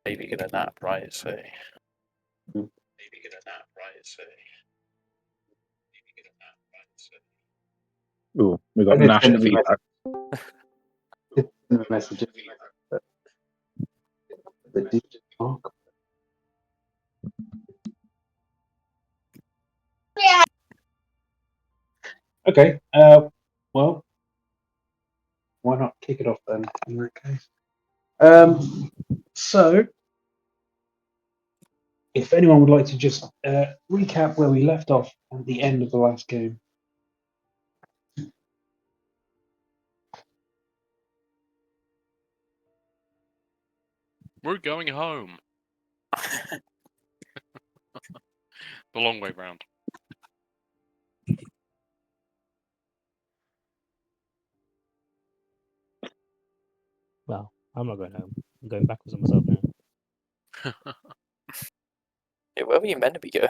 maybe get a nap, right? So Ooh, we got I did Nash send him a feedback. message. But did Mark? Okay. Well, why not kick it off then? In that case. So, if anyone would like to just recap where we left off at the end of the last game. We're going home. The long way round. Well, I'm not going home. I'm going backwards on myself now. yeah, where were you meant to be going?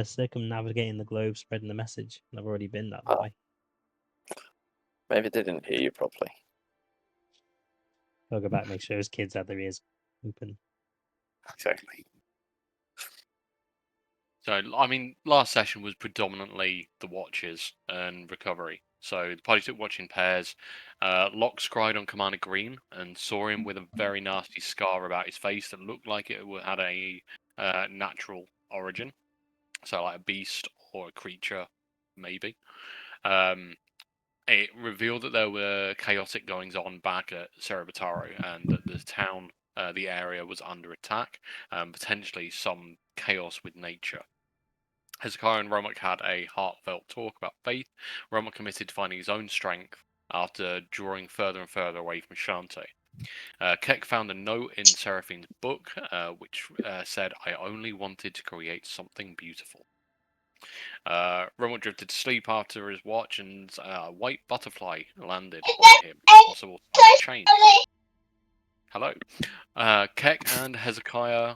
Circumnavigating the globe, spreading the message. I've already been that Oh. way. Maybe they didn't hear you properly. I'll go back, make sure his kids had their ears open. Exactly. So, I mean, last session was predominantly the watches and recovery. So the party took watch in pairs. Locke scried on Commander Green and saw him with a very nasty scar about his face that looked like it had a natural origin. So like a beast or a creature, maybe. It revealed that there were chaotic goings on back at Cerebataro and that the town, the area was under attack, potentially some chaos with nature. Hezekiah and Romok had a heartfelt talk about faith. Romok committed to finding his own strength after drawing further and further away from Shante. Keck found a note in Seraphine's book which said, "I only wanted to create something beautiful." Romok drifted to sleep after his watch, and a white butterfly landed on him. Possible change. Hello. Keck and Hezekiah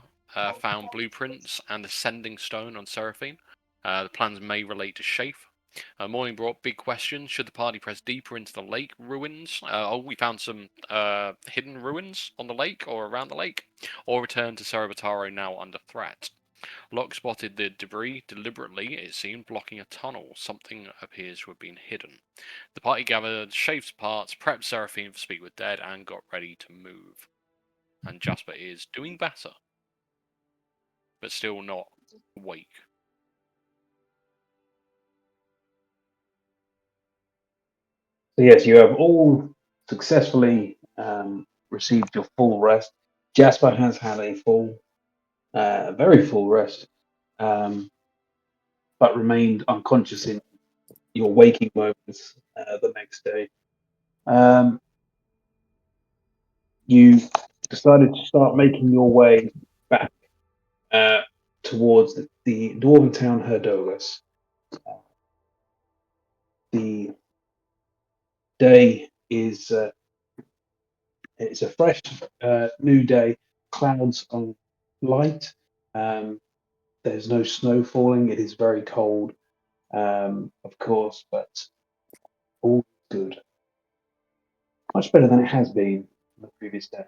found blueprints and a sending stone on Seraphine. The plans may relate to Shafe. Morning brought big questions. Should the party press deeper into the lake ruins? We found some hidden ruins on the lake or around the lake. Or return to Cerebataro now under threat. Locke spotted the debris deliberately, it seemed, blocking a tunnel. Something appears to have been hidden. The party gathered Shafe's parts, prepped Seraphine for Speak with Dead, and got ready to move. And Jasper is doing better, but still not awake. So yes, you have all successfully received your full rest. Jasper has had a very full rest, but remained unconscious in your waking moments the next day. You decided to start making your way back towards the dwarven town Herdolis. The day is it's a fresh new day. Clouds are light. There's no snow falling. It is very cold, of course, but all good. Much better than it has been the previous day.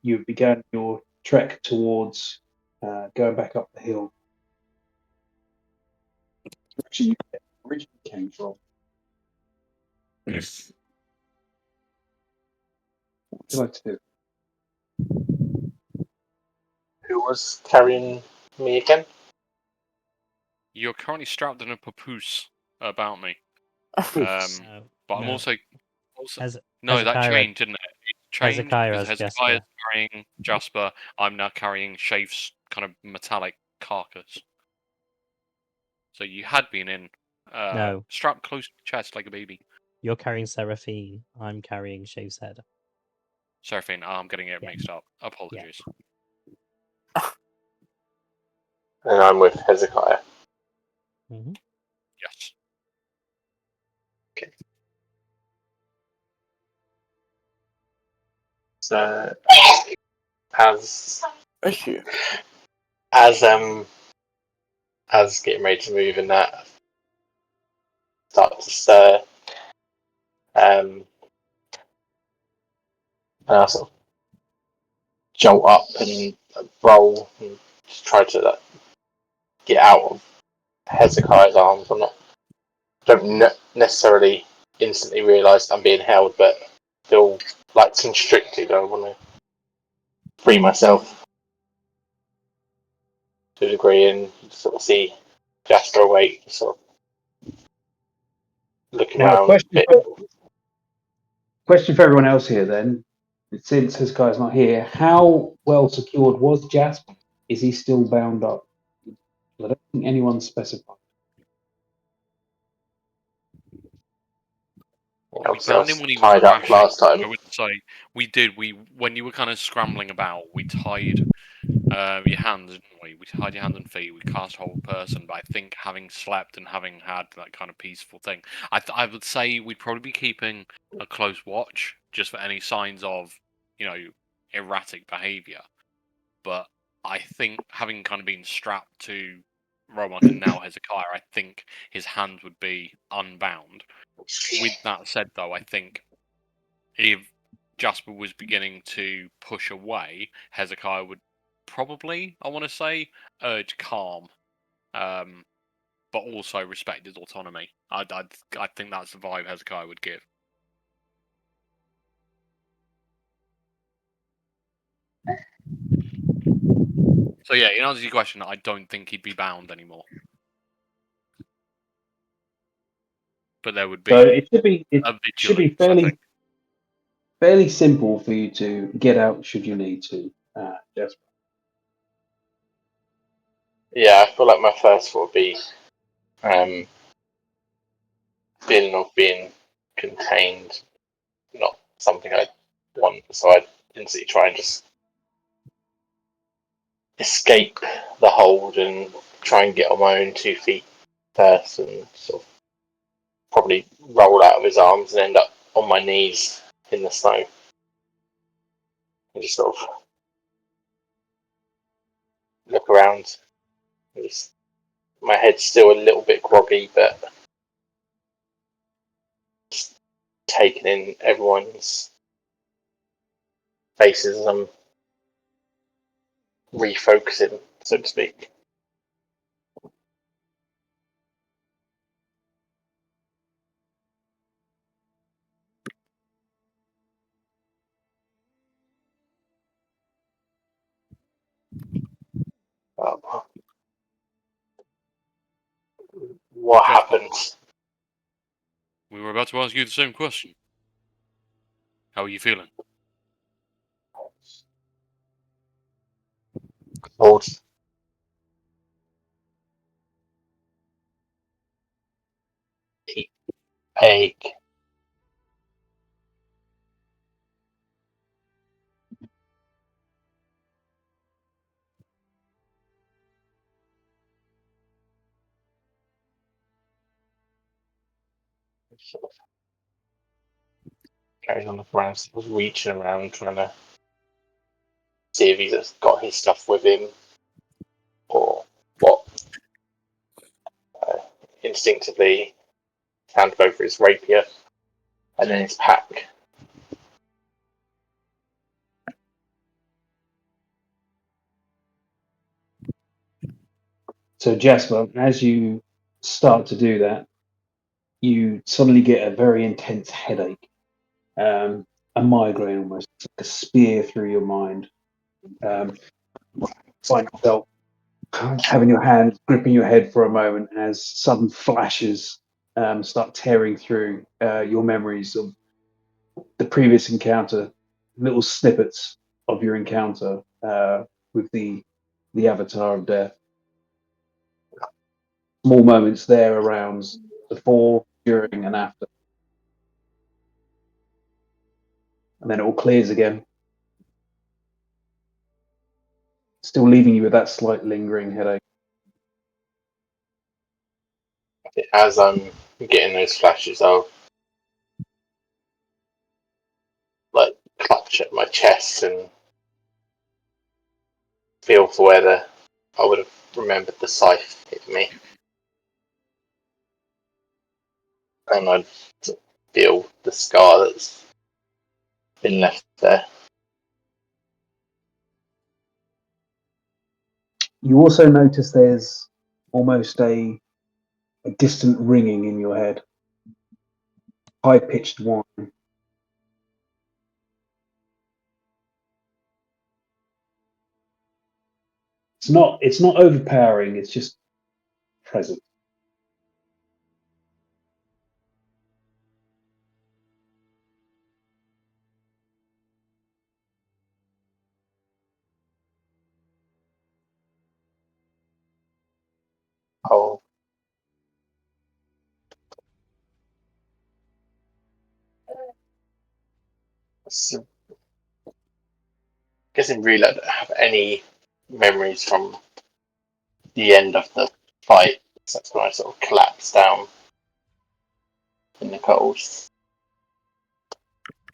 You began your trek towards going back up the hill. Actually, you originally came from. What would you like to do? Who was carrying me again? You're currently strapped in a papoose about me. No, But I'm no. also Hez- no, that Hezekiah- changed, didn't it? It changed Hezekiah because has Hezekiah is Jasper. carrying Jasper. I'm now carrying Shafe's kind of metallic carcass. So you had been in No. strapped close to the chest like a baby. You're carrying Seraphine. I'm carrying Shave's head. Seraphine, I'm getting it Yeah. mixed up. Apologies. And I'm with Hezekiah. Mm-hmm. Yes. So as getting ready to move in that, start to stir. and I sort of jolt up and roll and just try to get out of Hezekiah's arms. Don't necessarily instantly realise I'm being held, but feel like constricted. I want to free myself to a degree and sort of see Jasper awake, sort of looking Now, around. question for everyone else here then. Since this guy's not here, how well secured was Jasper? Is he still bound up? I don't think anyone's specified. We found him when he was tied up crashing. last time. I would say we did. When you were kind of scrambling about, we tied your hands, didn't we? We tied your hands and feet. We cast hold person. But I think having slept and having had that kind of peaceful thing, I would say we'd probably be keeping a close watch just for any signs of, erratic behaviour. But I think having kind of been strapped to Romok and now Hezekiah, I think his hands would be unbound. With that said, though, I think if Jasper was beginning to push away, Hezekiah would probably, I want to say, urge calm, but also respect his autonomy. I think that's the vibe Hezekiah would give. So yeah, in answer to your question, I don't think he'd be bound anymore. But there would be So it should be a vigilance, I fairly think. fairly simple for you to get out should you need to, Jasper. Yeah, I feel like my first thought would be feeling of being contained, not something I want, so I'd instantly try and just escape the hold and try and get on my own 2 feet first and sort of probably roll out of his arms and end up on my knees in the snow. And just sort of look around. My head's still a little bit groggy, but just taking in everyone's faces as I'm refocusing, so to speak. What Jasper, happened? we were about to ask you the same question. How are you feeling? Cold. Ache. Sort of carries on the ground, sort of reaching around, trying to see if he's got his stuff with him or what. Instinctively, hand over his rapier and then his pack. So Jasper, as you start to do that, you suddenly get a very intense headache, a migraine almost, like a spear through your mind. Find yourself having your hand gripping your head for a moment as sudden flashes start tearing through your memories of the previous encounter, little snippets of your encounter with the Avatar of Death. Small moments there around before, during, and after. And then it all clears again. Still leaving you with that slight lingering headache. As I'm getting those flashes, I'll like clutch at my chest and feel for where I would have remembered the scythe hit me. And I'd feel the scar that's been left there You also notice there's almost a distant ringing in your head, high pitched whine. It's not overpowering. It's just present. Oh. So, guessing really I don't have any memories from the end of the fight. So that's when I sort of collapsed down in the cold.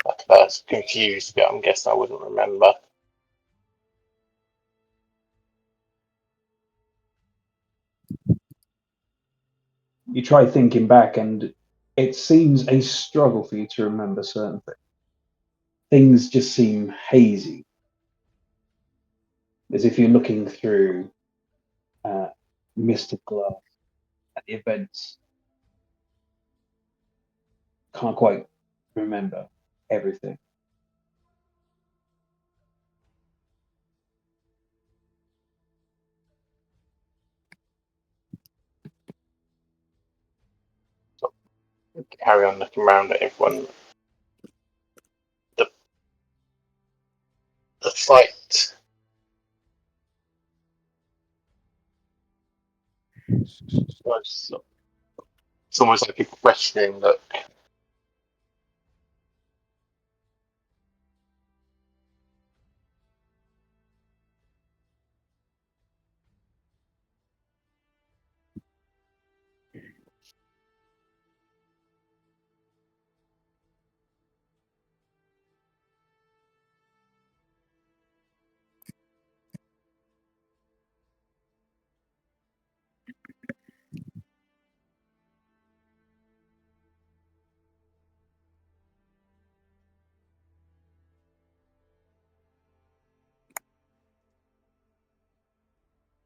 At first, confused, but I'm guessing I wouldn't remember. You try thinking back, and it seems a struggle for you to remember certain things. Things just seem hazy, as if you're looking through mist of glass at the events. Can't quite remember everything. Carry on looking around at everyone. The fight. It's almost like a questioning look.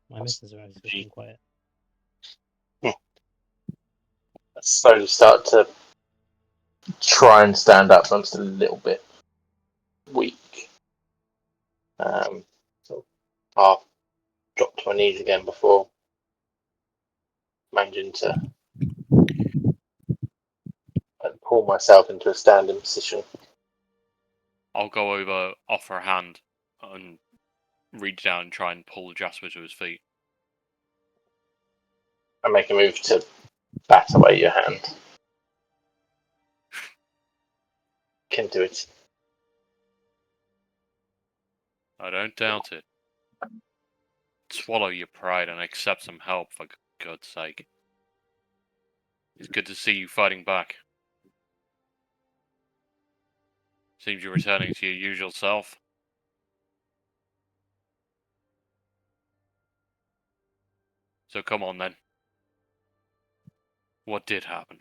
My missus are actually being quiet. I slowly start to try and stand up. I'm still a little bit weak. So I'll drop to my knees again before managing to pull myself into a standing position. I'll go over, offer a hand, and reach down and try and pull Jasper to his feet. I make a move to bat away your hand. Can do it. I don't doubt it. Swallow your pride and accept some help, for God's sake. It's good to see you fighting back. Seems you're returning to your usual self. So come on then. What did happen?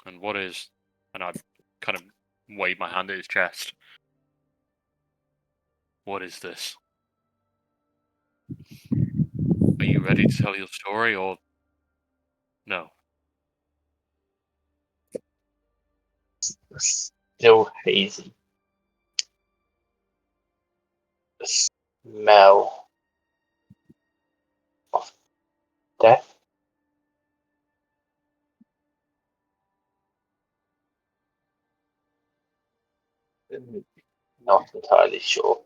And what is... And I've kind of waved my hand at his chest. What is this? Are you ready to tell your story, or... No? Still hazy. The smell of death. Not entirely sure.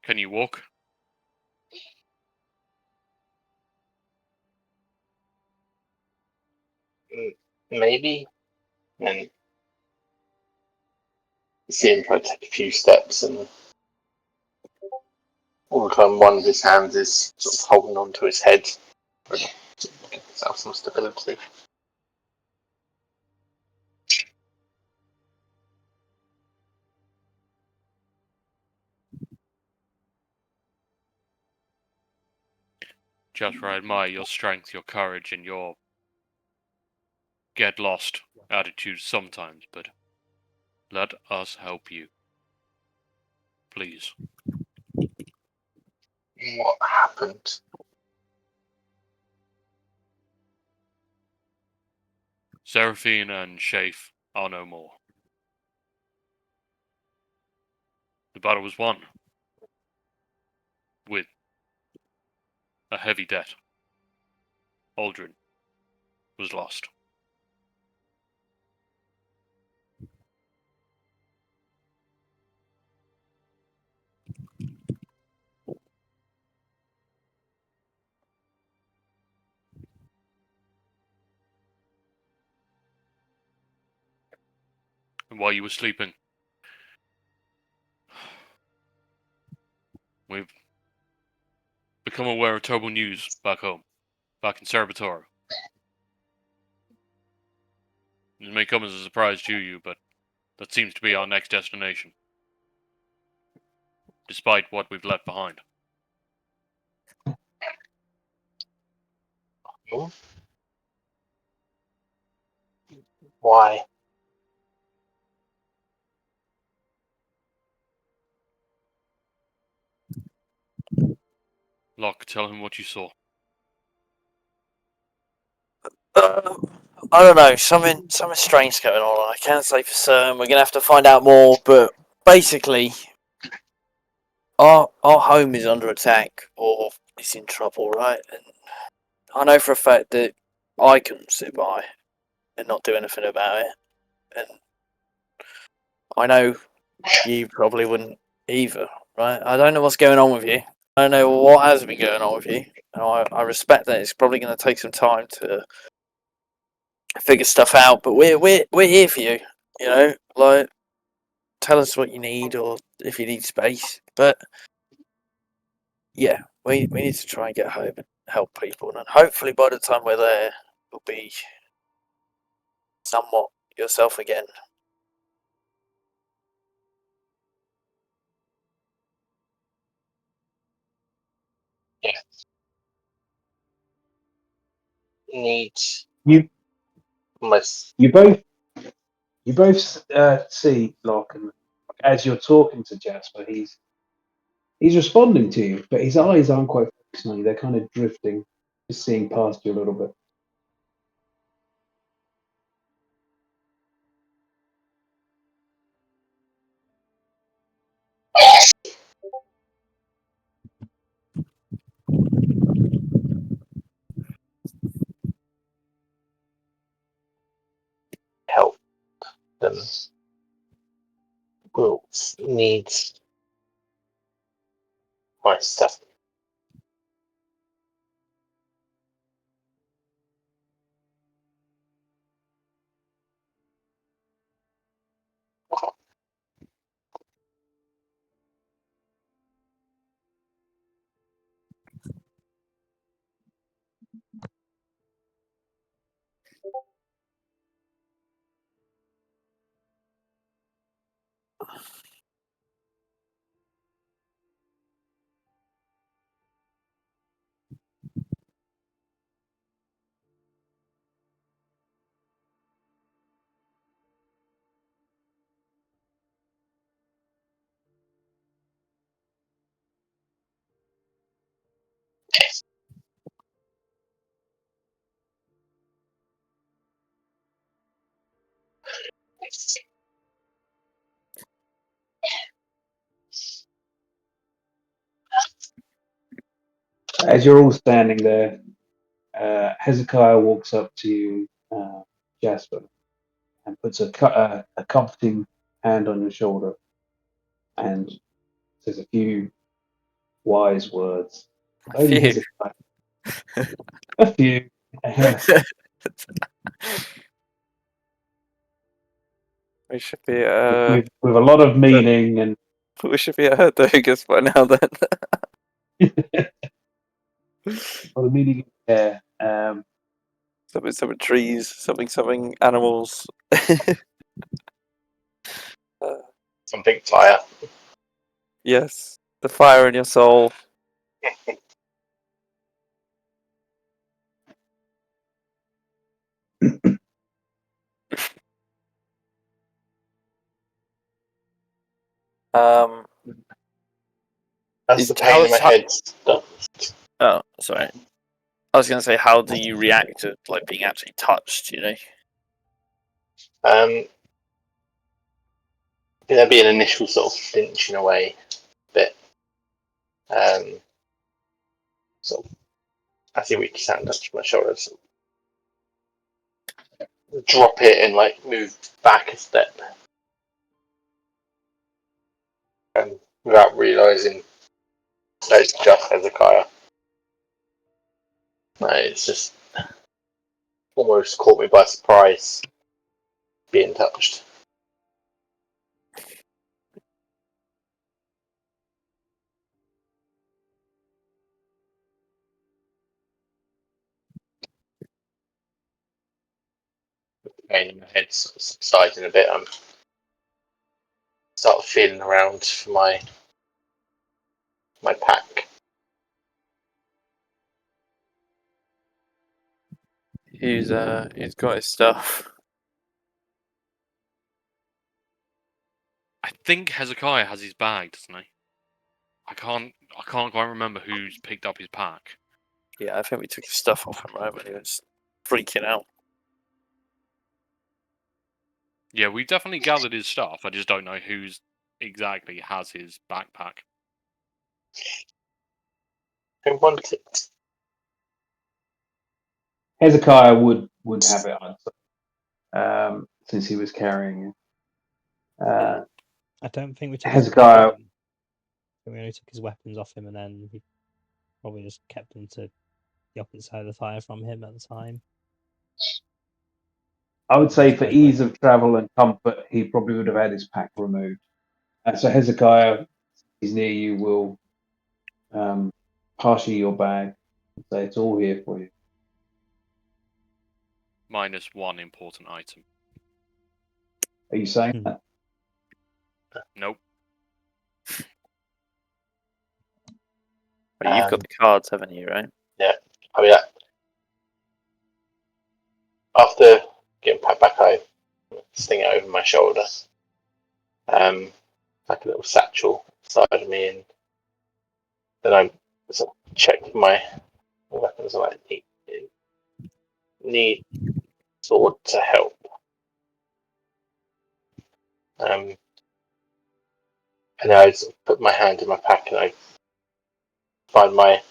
Can you walk? Maybe. And see him try to take a few steps, and all the time one of his hands is sort of holding onto his head, to give himself some stability. Jasper, I admire your strength, your courage, and your get lost attitude sometimes, but let us help you. Please. What happened? Seraphine and Shafe are no more. The battle was won. With a heavy debt. Aldrin was lost. And while you were sleeping, we've become aware of terrible news back home, back in Cerbatoro. It may come as a surprise to you, but that seems to be our next destination. Despite what we've left behind. Why? Locke, tell him what you saw. I don't know. Something strange going on. I can't say for certain. We're gonna have to find out more. But basically, our home is under attack, or it's in trouble, right? And I know for a fact that I couldn't sit by and not do anything about it. And I know you probably wouldn't either, right? I don't know what's going on with you. I don't know what has been going on with you. And I respect that it's probably going to take some time to figure stuff out, but we're here for you. You know, like tell us what you need or if you need space. But yeah, we need to try and get home and help people, and hopefully by the time we're there, you'll be somewhat yourself again. Need You almost. you both see Locke, and as you're talking to Jasper, he's responding to you, but his eyes aren't quite focused on you. They're kind of drifting, just seeing past you a little bit. Help them. Will need my stuff. As you're all standing there, Hezekiah walks up to Jasper and puts a comforting hand on your shoulder and says a few wise words. Only Phew. Hezekiah. A few. We should be with a lot of meaning and we should be at Herdogas by now then. a lot of meaning there. Something trees, something animals. Something fire. Yes, the fire in your soul. Um, That's Is- the pain in my how- head stuff. oh, sorry. I was going to say, how do you react to like being actually touched? You know. There'd be an initial sort of flinching away bit. Sort of, as you reach out and touch my shoulders, drop it and like move back a step, without realizing that it's just Hezekiah. It's just almost caught me by surprise being touched. Pain in my head sort of subsiding a bit. I'm start feeling around for my pack. He's got his stuff. I think Hezekiah has his bag, doesn't he? I can't quite remember who's picked up his pack. Yeah, I think we took his stuff off him right when he was freaking out. Yeah, we definitely gathered his stuff. I just don't know who's exactly has his backpack. Who wants it? Hezekiah would have it, I'd say, since he was carrying it. I don't think we took Hezekiah- his weapons off him. I think we only took his weapons off him, and then he probably just kept them to the opposite side of the fire from him at the time. I would say for ease of travel and comfort, he probably would have had his pack removed. So Hezekiah, he's near you, will pass you your bag and say it's all here for you. Minus one important item. Are you saying that? Nope. Well, you've got the cards, haven't you? Right? I mean, after getting packed back, I sling it over my shoulder, like a little satchel inside of me, and then I sort of check my weapons. I need sword to help. And I sort of put my hand in my pack and I find my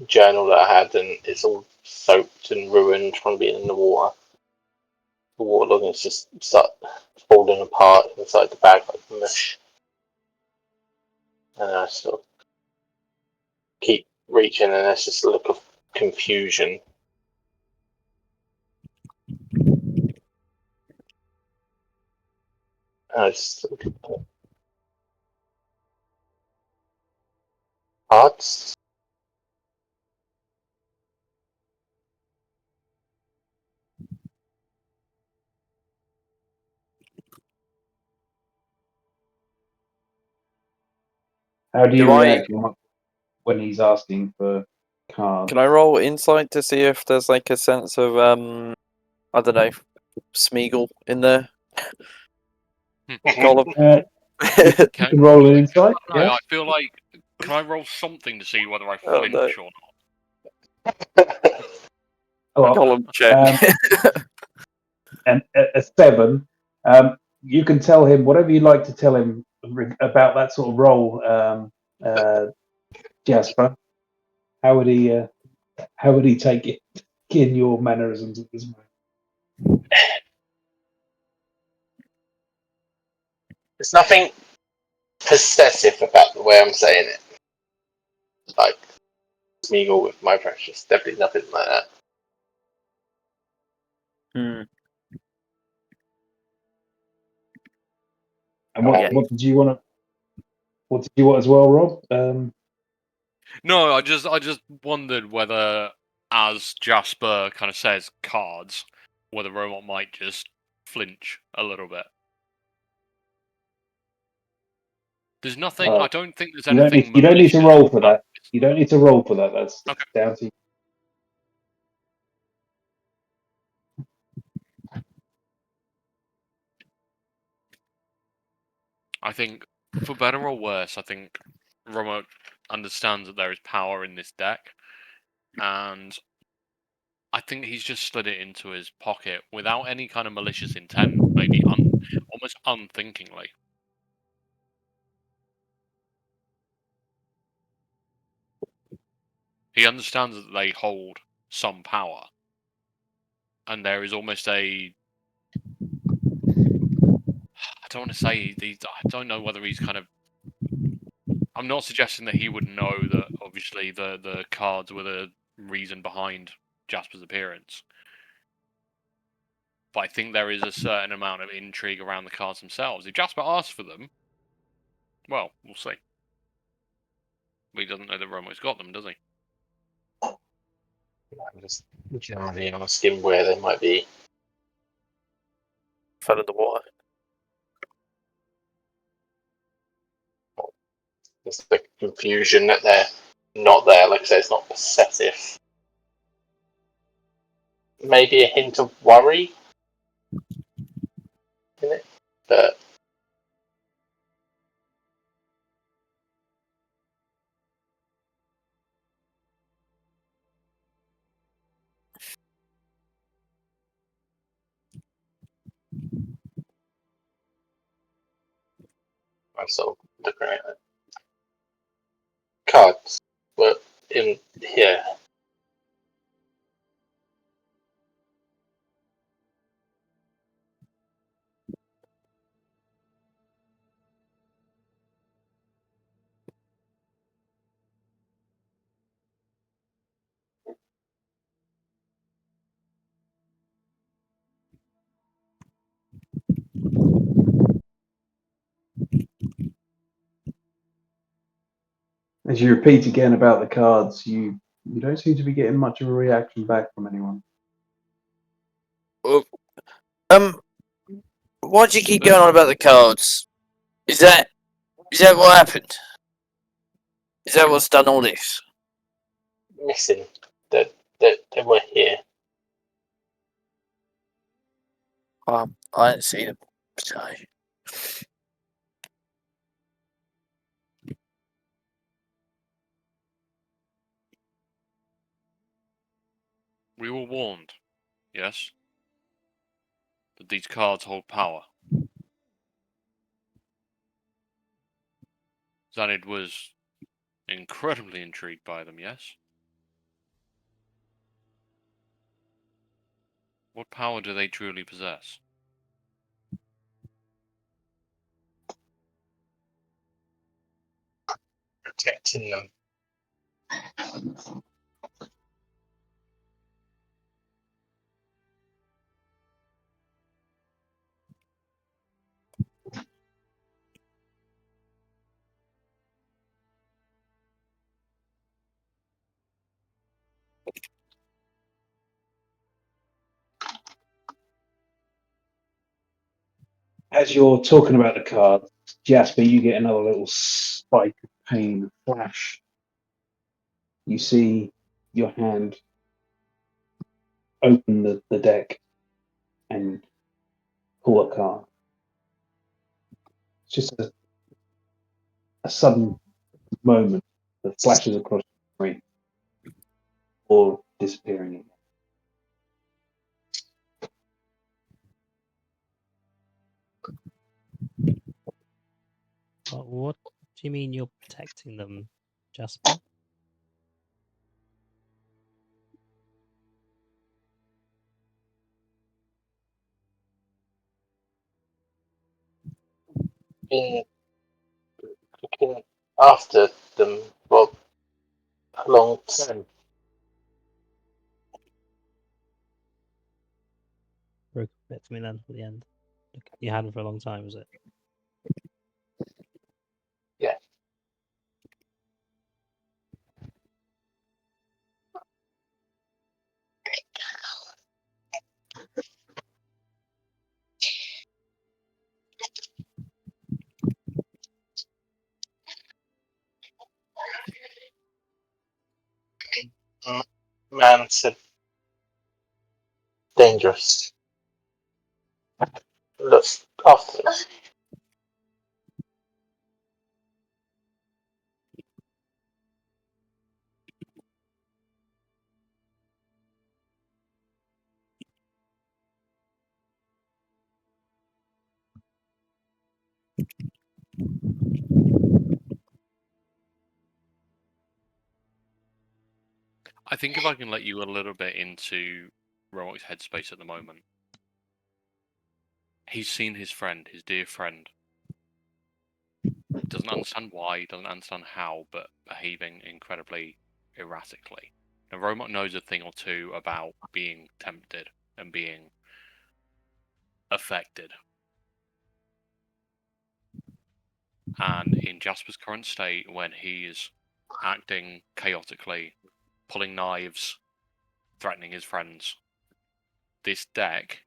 journal that I had, and it's all soaked and ruined from being in the water. The waterlogging has just start falling apart inside the bag like mush. And I sort of keep reaching, and there's just a look of confusion. And I just cards. How do you Do I- react when he's asking for cards? Can I roll insight to see if there's like a sense of I don't know, Smeagol in there? Gollum. You Okay. can roll an insight. No, Yeah. I feel like can I roll something to see whether I Oh, flinch no. or not? Oh, well, Gollum check. and a 7. You can tell him whatever you'd like to tell him about that sort of role, Jasper. How would he take it in your mannerisms at this moment? There's nothing possessive about the way I'm saying it. Like Smeagol with my precious. Definitely nothing like that. Hmm. And what, Yeah. what did you want to? What did you want as well, Rob? No, I just wondered whether, as Jasper kind of says, cards, whether Robot might just flinch a little bit. There's nothing. I don't think there's You don't anything. need to malicious roll for about that. You don't need to roll for that. That's Okay. down to you. I think For better or worse, I think Romo understands that there is power in this deck, and I think he's just slid it into his pocket without any kind of malicious intent, maybe almost unthinkingly. He understands that they hold some power, and there is almost a... I don't want to say... I don't know whether he's kind of... I'm not suggesting that he would know that, obviously, the cards were the reason behind Jasper's appearance. But I think there is a certain amount of intrigue around the cards themselves. If Jasper asks for them, well, we'll see. But he doesn't know that Romo's got them, does he? I'm just generally asking where they might be. Fell in the water. There's the confusion that they're not there. Like I say, it's not possessive. Maybe a hint of worry in it, but I'm sort of looking at it. Cards were in here. As you repeat again about the cards, you don't seem to be getting much of a reaction back from anyone. Why do you keep going on about the cards? Is that what happened? Is that what's done all this? Missing that they were here. I didn't see them. So We were warned, yes, that these cards hold power. Zanid was incredibly intrigued by them, yes? What power do they truly possess? Protecting them. As you're talking about the cards, Jasper, you get another little spike of pain flash. You see your hand open the deck and pull a card. It's just a sudden moment that flashes across the screen or disappearing again. What do you mean you're protecting them, Jasper? Been looking after them for a long time. Broke a bit for me then at the end. You had them for a long time, was it? Yeah. Man said dangerous. Look after them. I think if I can let you a little bit into Romock's headspace at the moment, he's seen his friend, his dear friend. Doesn't understand why, doesn't understand how, but behaving incredibly erratically. Now, Romock knows a thing or two about being tempted and being affected. And in Jasper's current state, when he is acting chaotically, pulling knives, threatening his friends, this deck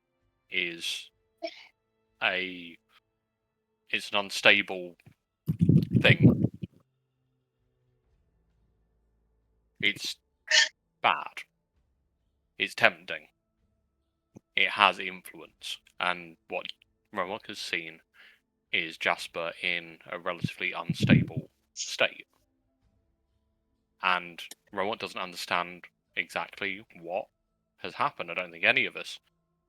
is it's an unstable thing. It's bad. It's tempting. It has influence. And what Romock has seen is Jasper in a relatively unstable state. And Romock doesn't understand exactly what has happened. I don't think any of us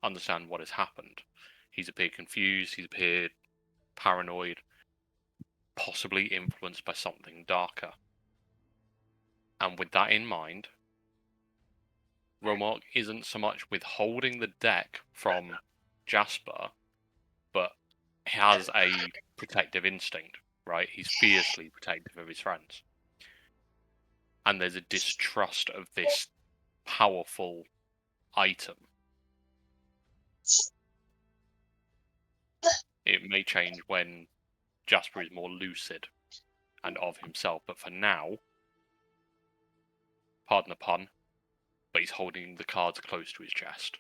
understand what has happened. He's appeared confused, he's appeared paranoid, possibly influenced by something darker. And with that in mind, Romock isn't so much withholding the deck from Jasper, but has a protective instinct, right? He's fiercely protective of his friends. And there's a distrust of this powerful item. It may change when Jasper is more lucid and of himself, but for now, pardon the pun, but he's holding the cards close to his chest.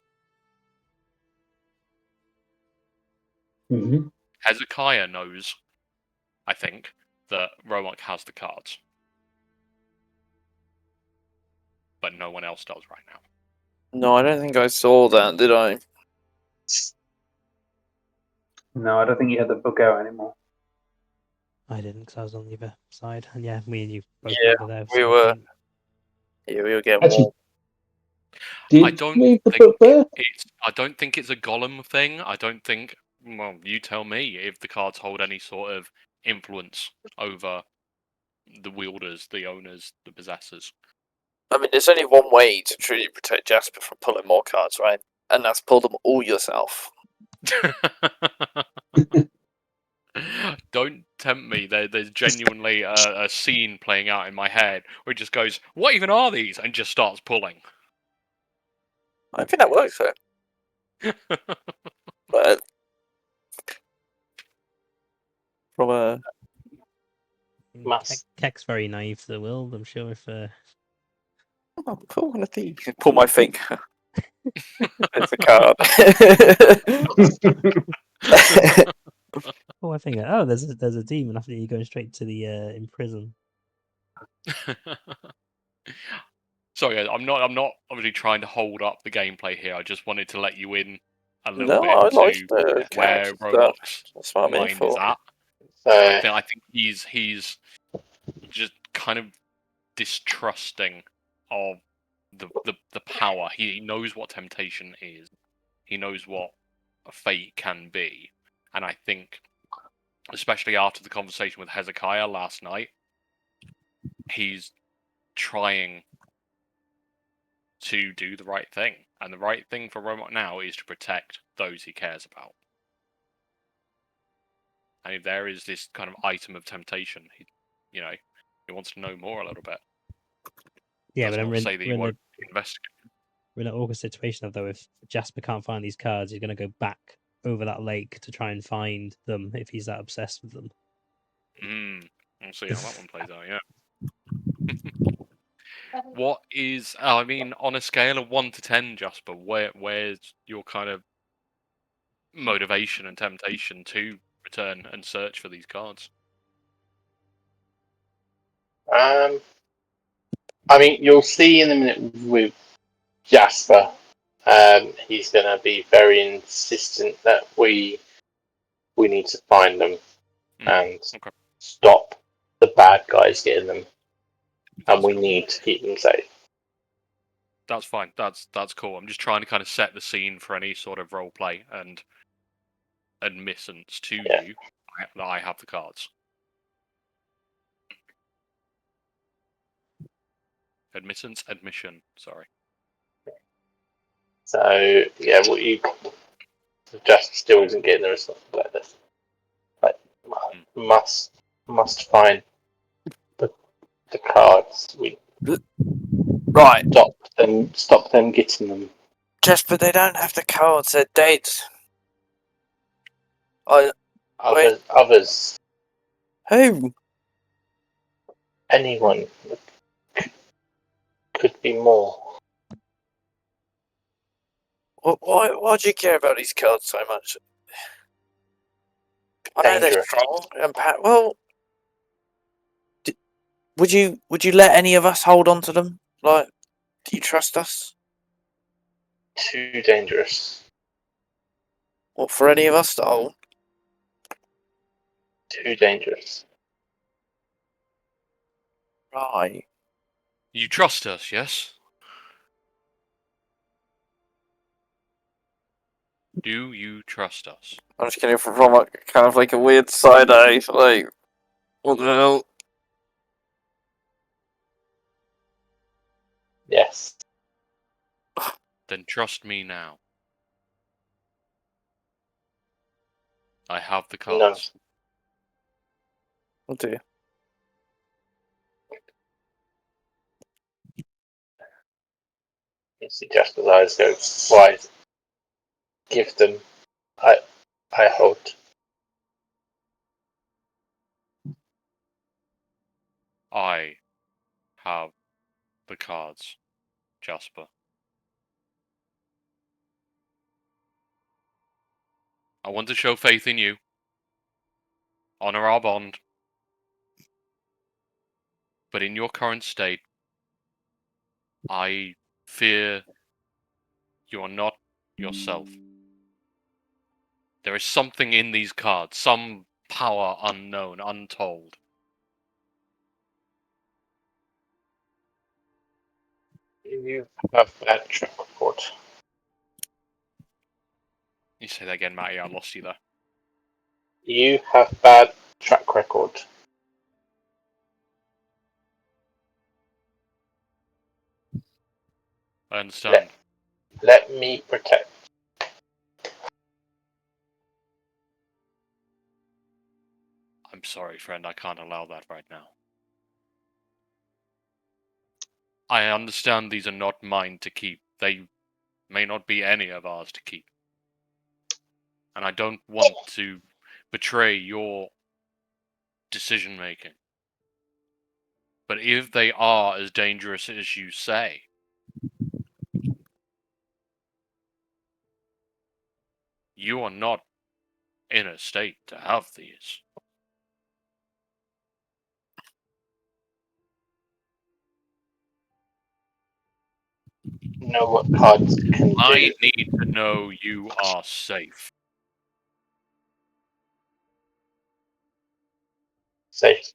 Mm-hmm. Hezekiah knows, I think, that Romock has the cards. But no one else does right now. No, I don't think I saw that, did I? No, I don't think you had the book out anymore. I didn't because I was on the other side. And yeah, me and you both Yeah, were there. we so I were. think- Yeah, we were getting Actually, warm. Did I don't you leave the think book there? I don't think it's a Gollum thing. I don't think. Well, you tell me if the cards hold any sort of influence over the wielders, the owners, the possessors. I mean, there's only one way to truly protect Jasper from pulling more cards, right? And that's pull them all yourself. Don't tempt me. There's genuinely a scene playing out in my head where it just goes, "What even are these?" and just starts pulling. I think that works, though. But from a Must. Keck's very naive to the world. I'm sure if oh, cool, and a thief. Pull my finger. It's a card. I think there's a demon after you going straight to the in prison. Sorry, I'm not obviously trying to hold up the gameplay here. I just wanted to let you in a little No, bit I like into the where character stuff. Romock's That's what I'm in mind for. is at. So I think he's just kind of distrusting of the power. He knows what temptation is. He knows what a fate can be, and I think, especially after the conversation with Hezekiah last night, he's trying to do the right thing. And the right thing for Romock now is to protect those he cares about. And if there is this kind of item of temptation, he wants to know more a little bit. Yeah, That's but not then to say that he won't investigate. we're in an awkward situation of though. If Jasper can't find these cards, he's going to go back over that lake to try and find them if he's that obsessed with them. We'll see how that one plays out. Yeah. What is? I mean, on a scale of 1 to 10, Jasper, where's your kind of motivation and temptation to return and search for these cards? I mean, you'll see in a minute with Jasper. He's going to be very insistent that we need to find them and Okay. stop the bad guys getting them, and That's we cool. need to keep them safe. That's fine. That's cool. I'm just trying to kind of set the scene for any sort of role play and admittance to Yeah. you that I have the cards. Admission. Sorry. So yeah, what you suggest still isn't getting the response like this. Like must find the cards. We Right, stop them getting them. Jesper, they don't have the cards, they're dead. I Wait. Others, who? anyone could be more. Why do you care about these cards so much? I know they're Dangerous. strong and well. Would you let any of us hold on to them? Like, do you trust us? Too dangerous. What, for any of us to hold? Too dangerous. Right. You trust us, yes? Do you trust us? I'm just getting from like kind of like a weird side eye. Like, what the hell? Yes. Then trust me now. I have the No. cards. Oh dear. You see Jasper's eyes go wide. Give them. I hold. I have the cards, Jasper. I want to show faith in you. Honor our bond. But in your current state, I fear you are not yourself. There is something in these cards, some power unknown, untold. You have bad track record. You say that again, Matty, I lost you there. You have bad track record. I understand. Let me protect. I'm sorry, friend, I can't allow that right now. I understand these are not mine to keep. They may not be any of ours to keep. And I don't want to betray your decision making. But if they are as dangerous as you say, you are not in a state to have these. Know what cards can I do. need to know you are safe. Safe.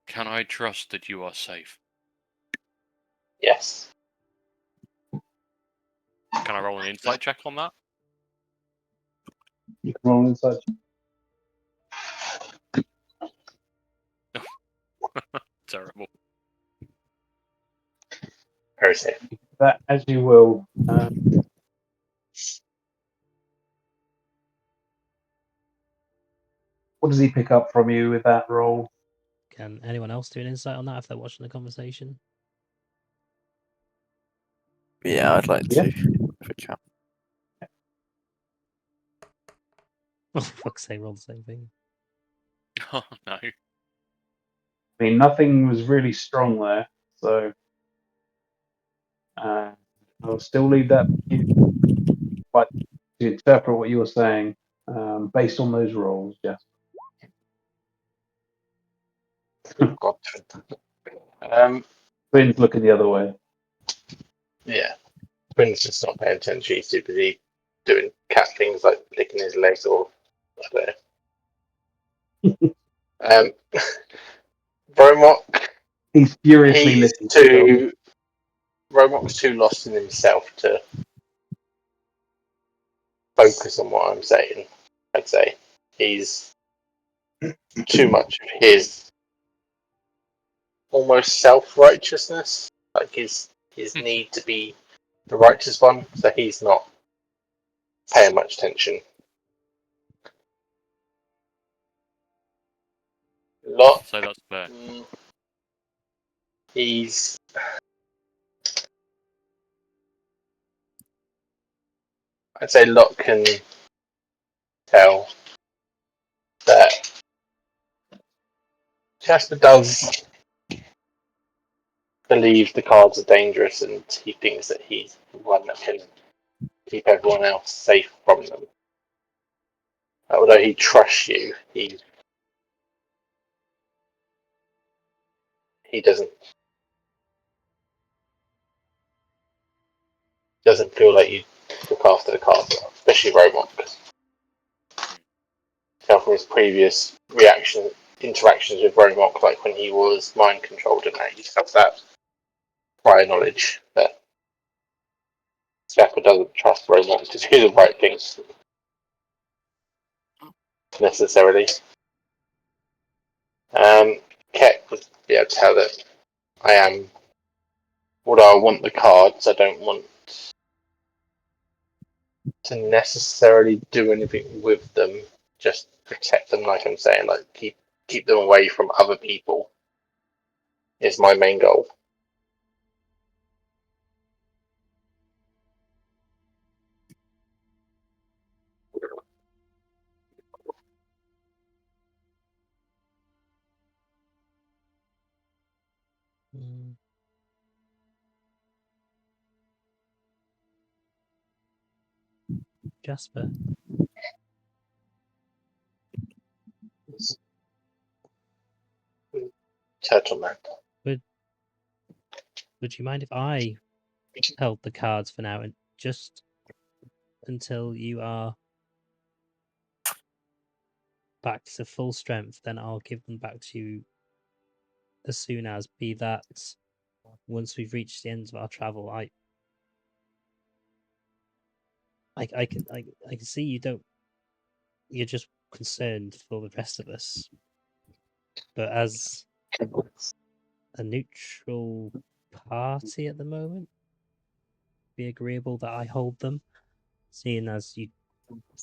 Can I trust that you are safe? Yes. Can I roll an insight check on that? You can roll inside. Terrible. Very safe. That as you will. What does he pick up from you with that roll? Can anyone else do an insight on that if they're watching the conversation? Yeah, I'd like Yeah. to. If I can. Oh, fuck's sake, roll the same thing. Oh, no. I mean, nothing was really strong there, so I'll still leave that with you. But to interpret what you were saying based on those rolls, yes. God. Finn's looking the other way. Yeah. Quinn's just not paying attention. He's too busy doing cat things like licking his legs or I don't know. Bromok, He's furiously He's listening to Tom. too. Romok's too lost in himself to focus on what I'm saying. I'd say he's too much of his almost self-righteousness, like his need to be the righteous one. So he's not paying much attention. Lot. So that's fair. He's. I'd say Lot can tell that Jasper does believe the cards are dangerous, and he thinks that he's the one that can keep everyone else safe from them. Although he trusts you, he doesn't feel like you look after the cards, especially Romok. Tell from his previous interactions with Romok, like when he was mind controlled and that, he has that prior knowledge that Jasper doesn't trust Romok to do the right things necessarily. Ket would be able to tell that I am. Although I want the cards, I don't want to necessarily do anything with them. Just protect them, like I'm saying, like keep them away from other people is my main goal. Mm. Jasper, Turtleman. would you mind if I held the cards for now and just until you are back to full strength? Then I'll give them back to you as soon as, be that once we've reached the end of our travel. I can see you're just concerned for the rest of us, but as a neutral party at the moment, be agreeable that I hold them, seeing as you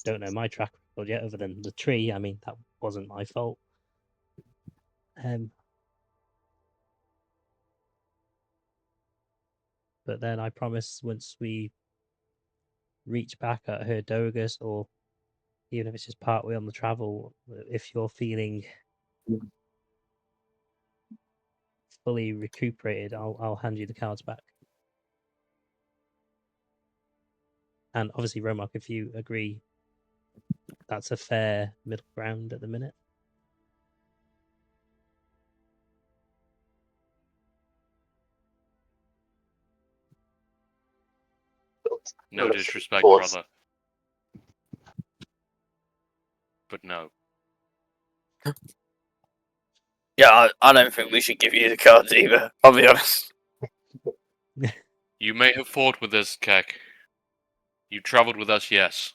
don't know my track record yet, other than the tree. I mean, that wasn't my fault. But then I promise, once we reach back at Herdogus, or even if it's just partway on the travel, if you're feeling fully recuperated, I'll hand you the cards back. And obviously, Romok, if you agree, that's a fair middle ground at the minute. No Yes, disrespect, of course. brother. But no. Yeah, I don't think we should give you the cards either. I'll be honest. You may have fought with us, Keck. You travelled with us, yes.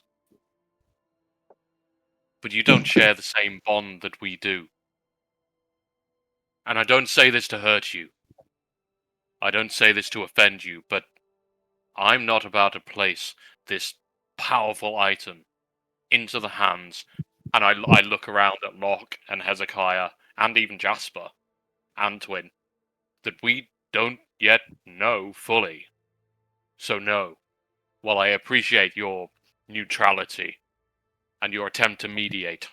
But you don't share the same bond that we do. And I don't say this to hurt you. I don't say this to offend you, but I'm not about to place this powerful item into the hands, and I look around at Locke and Hezekiah, and even Jasper, and Twin, that we don't yet know fully. So no, while I appreciate your neutrality and your attempt to mediate,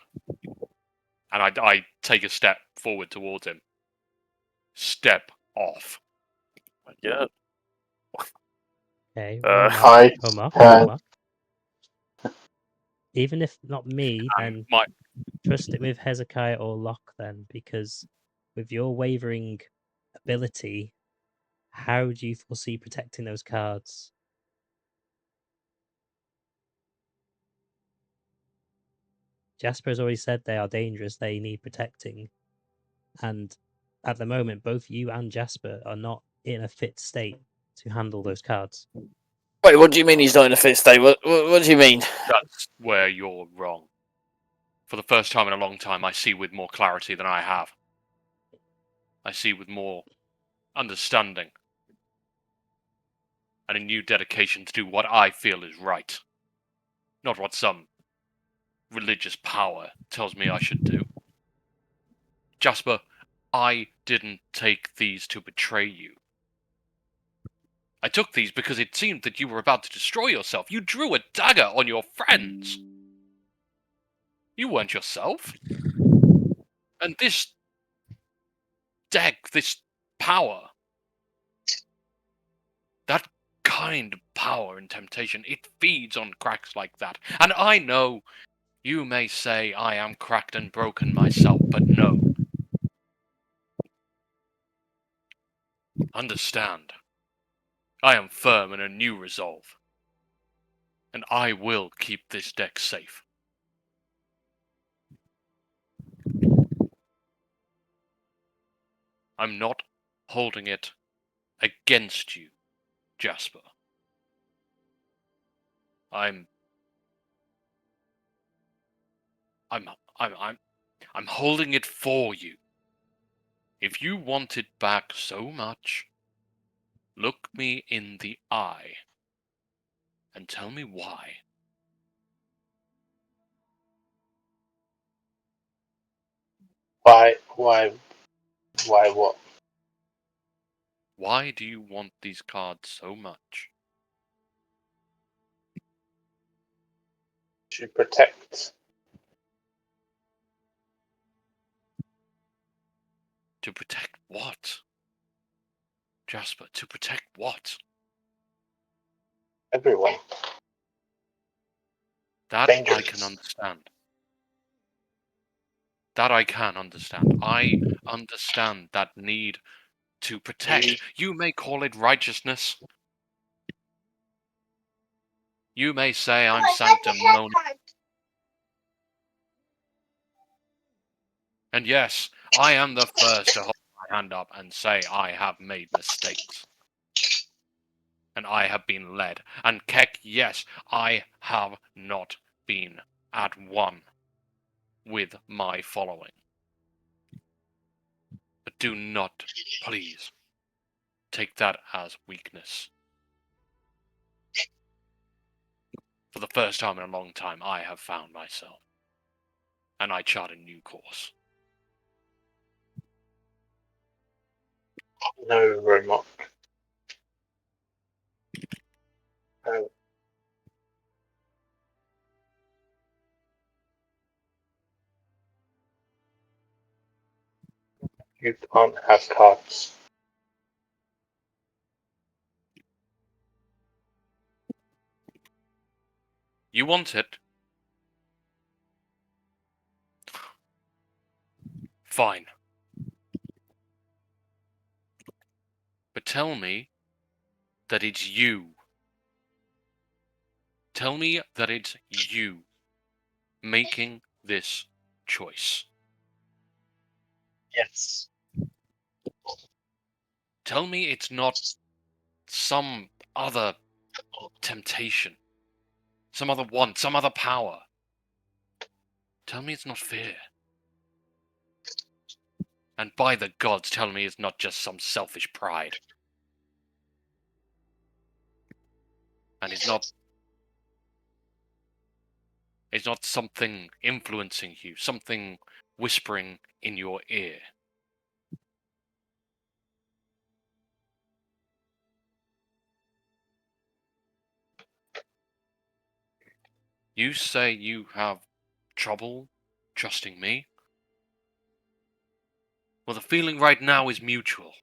and I take a step forward towards him. Step off. Yeah. Okay, I Romok. Even if not me, then trust it with Hezekiah or Locke then, because with your wavering ability, how do you foresee protecting those cards? Jasper has already said they are dangerous, they need protecting. And at the moment, both you and Jasper are not in a fit state to handle those cards. Wait, what do you mean he's not in a fit state? What do you mean? That's where you're wrong. For the first time in a long time, I see with more clarity than I have. I see with more understanding. And a new dedication to do what I feel is right. Not what some religious power tells me I should do. Jasper, I didn't take these to betray you. I took these because it seemed that you were about to destroy yourself. You drew a dagger on your friends. You weren't yourself. And this deck, this power, that kind of power and temptation, it feeds on cracks like that. And I know you may say I am cracked and broken myself, but no. Understand. I am firm in a new resolve. And I will keep this deck safe. I'm not holding it against you, Jasper. I'm holding it for you. If you want it back so much, look me in the eye and tell me why. Why what? Why do you want these cards so much? To protect. To protect what? Jasper, to protect what? Everyone. That Dangerous. I can understand. That I can understand. I understand that need to protect. You may call it righteousness. You may say I'm sanctimonious. And yes, I am the first to hold my hand up and say I have made mistakes. And I have been led. And Keck, yes, I have not been at one with my following. But do not, please, take that as weakness. For the first time in a long time, I have found myself. And I chart a new course. No, Romok. No. You can't have cards. You want it? Fine. But tell me that it's you. Tell me that it's you making this choice. Yes. Tell me it's not some other temptation, some other want, some other power. Tell me it's not fear. And by the gods, tell me it's not just some selfish pride. And it's not something influencing you, something whispering in your ear. You say you have trouble trusting me? Well, the feeling right now is mutual.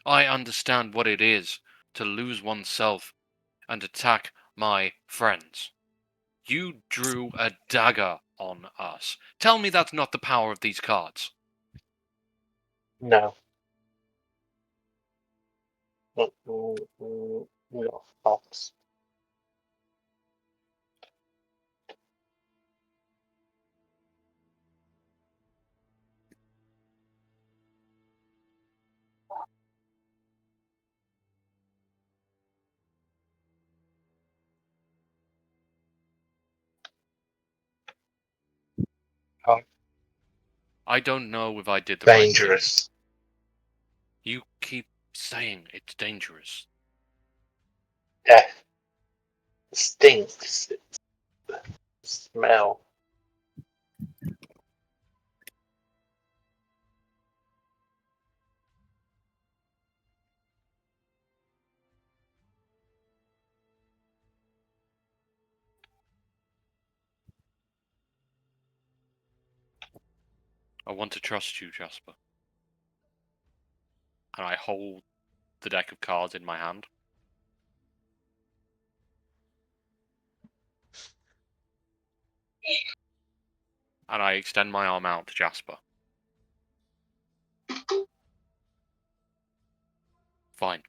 I understand what it is to lose oneself and attack my friends. You drew a dagger on us. Tell me that's not the power of these cards. No. Not Fox. I don't know if I did the right thing. Dangerous. You keep saying it's dangerous. Death. Stinks. Smell. I want to trust you, Jasper. And I hold the deck of cards in my hand. And I extend my arm out to Jasper. Fine.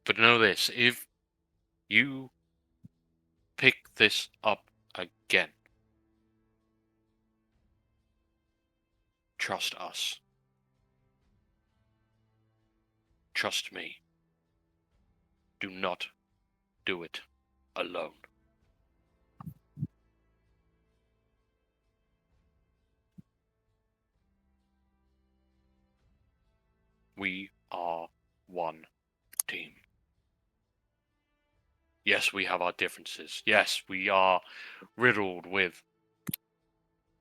But know this, if you pick this up again, trust us. Trust me. Do not do it alone. We are one team. Yes, we have our differences. Yes, we are riddled with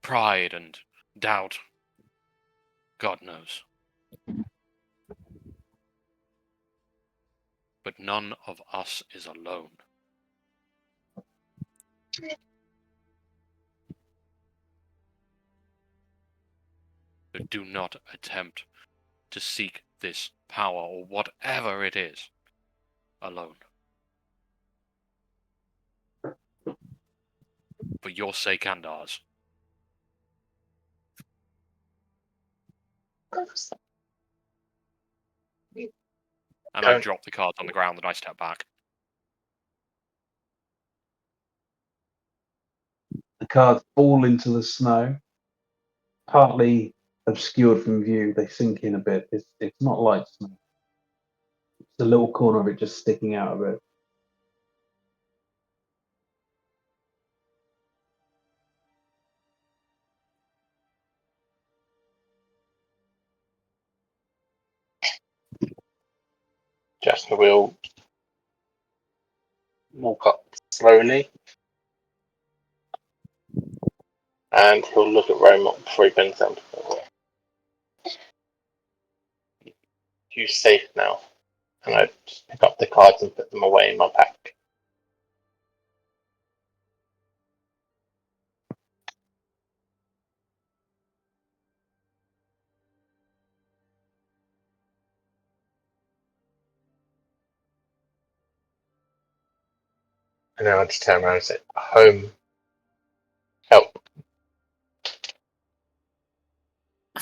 pride and doubt. God knows. But none of us is alone. But do not attempt to seek this power or whatever it is alone. For your sake and ours. And I Don't- drop the cards on the ground and I step back. The cards fall into the snow, partly obscured from view. They sink in a bit. It's not light snow. It's a little corner of it just sticking out a bit. Jasper will walk up slowly. And he'll look at Romont before he bends down to the floor. You safe now. And I just pick up the cards and put them away in my pack. And then I just turn around and say, home. Help. I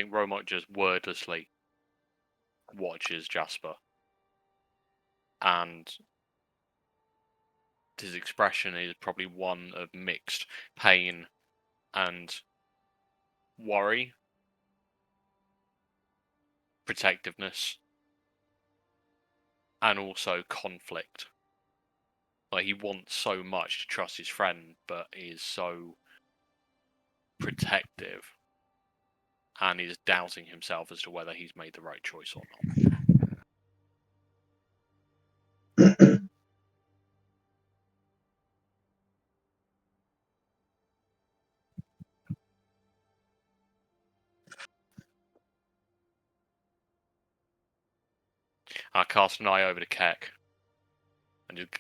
think Romont just wordlessly watches Jasper. And his expression is probably one of mixed pain and worry, protectiveness, and also conflict. Like, he wants so much to trust his friend, but is so protective and is doubting himself as to whether he's made the right choice or not. I cast an eye over to Keck and just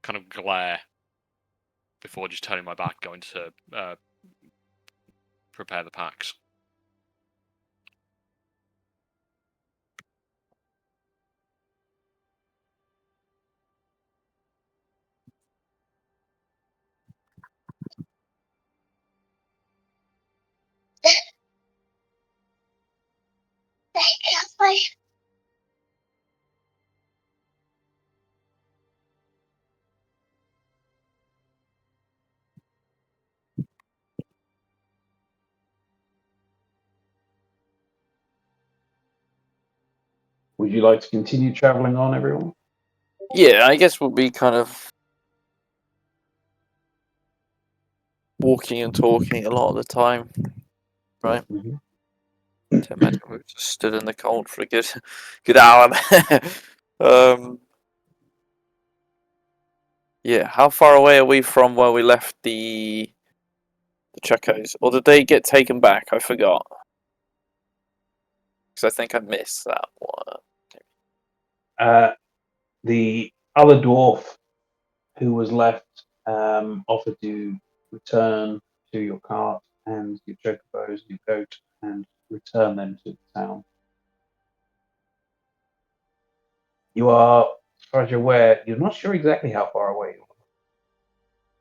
kind of glare before just turning my back, going to prepare the packs. Would you like to continue traveling on, everyone? Yeah, I guess we'll be kind of walking and talking a lot of the time, right? Mhm. To imagine we've just stood in the cold for a good hour. um, yeah, how far away are we from where we left the Checos? Or did they get taken back? I forgot. Because I think I missed that one. The other dwarf who was left offered to return to your cart and your chocobos, your goat, and return them to the town. You are, as far as you're aware, you're not sure exactly how far away you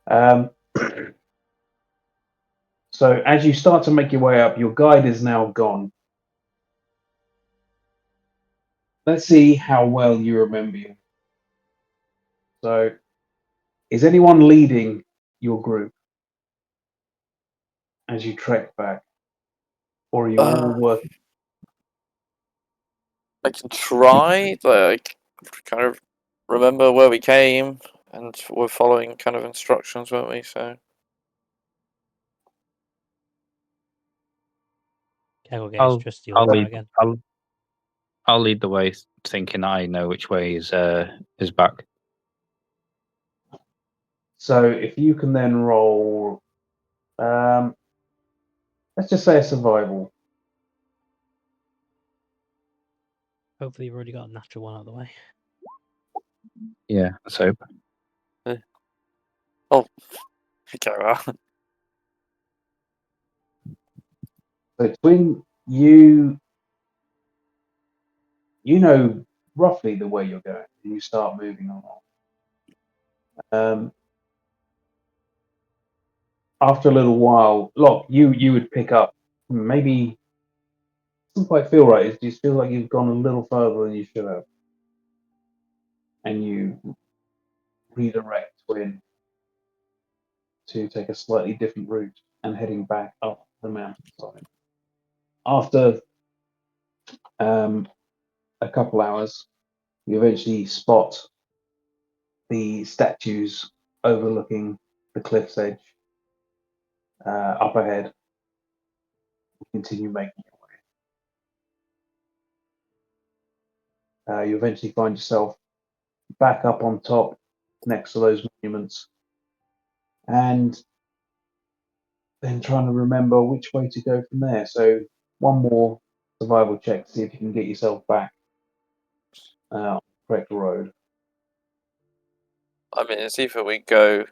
are. So as you start to make your way up, your guide is now gone. Let's see how well you remember you. So, is anyone leading your group as you trek back, or are you all working? I can try, like, kind of remember where we came, and we're following kind of instructions, weren't we? So, Kegel Gaze, I'll just your I'll car lead again. I'll lead the way, thinking I know which way is back. So, if you can then roll, let's just say a survival. Hopefully, you've already got a natural one out of the way. Yeah, let's hope. oh, okay, well, So, Twin, you know roughly the way you're going, and you start moving along. After a little while, Locke, you would pick up maybe doesn't quite feel right. It just feels like you've gone a little further than you should have, and you redirect Twin to take a slightly different route and heading back up the mountainside. After a couple hours, you eventually spot the statues overlooking the cliff's edge up ahead. Continue making your way. You eventually find yourself back up on top next to those monuments, and then trying to remember which way to go from there. So one more survival check to see if you can get yourself back on the correct road. I mean, it's either we go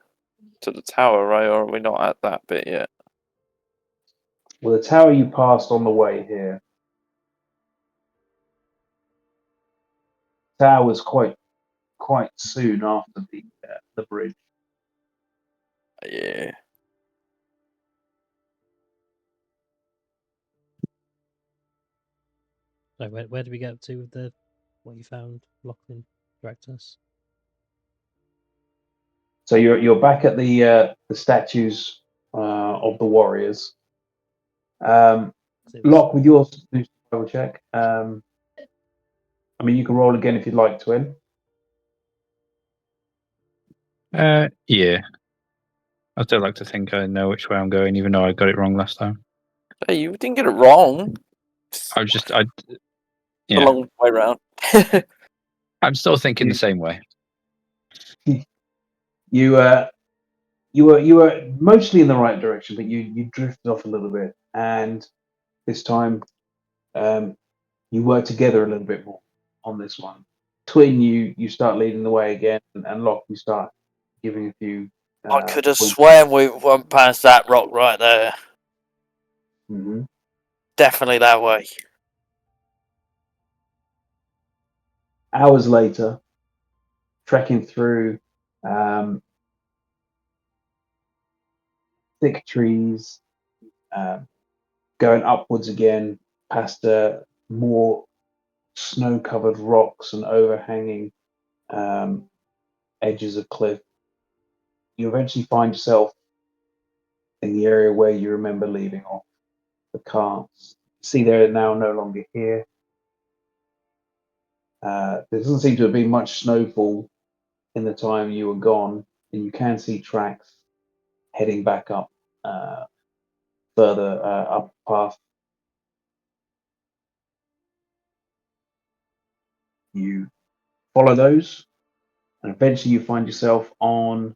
to the tower, right, or are we not at that bit yet? Well, the tower you passed on the way here, tower was quite soon after the bridge. Yeah. So where do we get up to with what you found? Lachlan, direct us. So you're back at the statues of the warriors. So it was- Lock with your survival check. I mean, you can roll again if you'd like to win. Yeah. I still like to think I know which way I'm going, even though I got it wrong last time. Hey, you didn't get it wrong. The The long way round. I'm still thinking the same way. You were mostly in the right direction, but you drifted off a little bit, and this time you work together a little bit more on this one. Twin, you start leading the way again, and Lock, you start giving a few. I could have points. sworn we went past that rock right there. Mhm. Definitely that way. Hours later, trekking through thick trees, going upwards again past more snow-covered rocks and overhanging edges of cliff. You eventually find yourself in the area where you remember leaving off. The carts. See, they're now no longer here. There doesn't seem to have been much snowfall in the time you were gone, and you can see tracks heading back up further up the path. You follow those, and eventually you find yourself on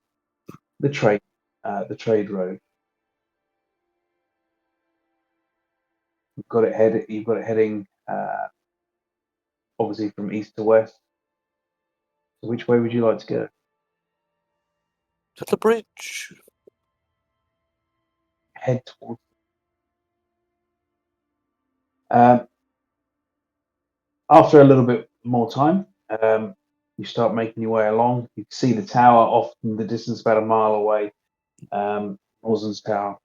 the trade road. You've got it heading obviously from east to west. So which way would you like to go? To the bridge. Head towards. After a little bit more time, you start making your way along. You can see the tower off in the distance, about a mile away, Orson's Tower.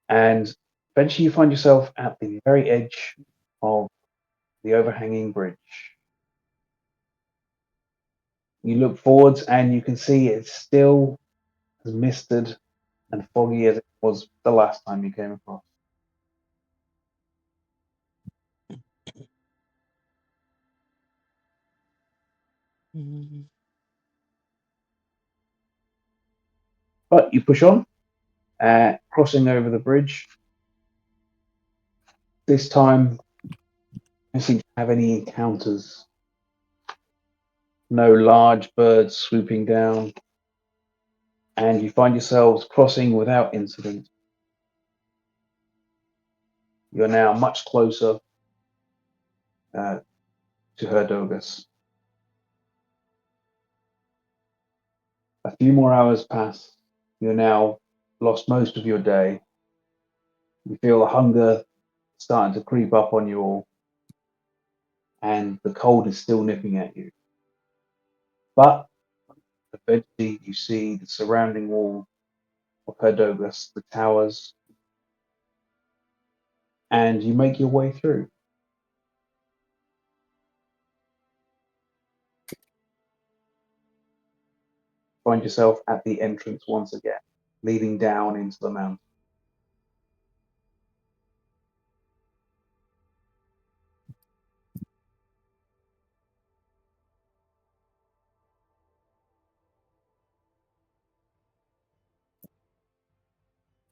And eventually you find yourself at the very edge of the overhanging bridge. You look forwards and you can see it's still as misted and foggy as it was the last time you came across. But you push on, crossing over the bridge. This time, you seem to have any encounters. No large birds swooping down, and you find yourselves crossing without incident. You're now much closer to Herdogus. A few more hours pass. You're now lost most of your day. You feel the hunger starting to creep up on you all, and the cold is still nipping at you. But eventually you see the surrounding wall of Herdogus, the towers, and you make your way through. Find yourself at the entrance once again, leading down into the mountain.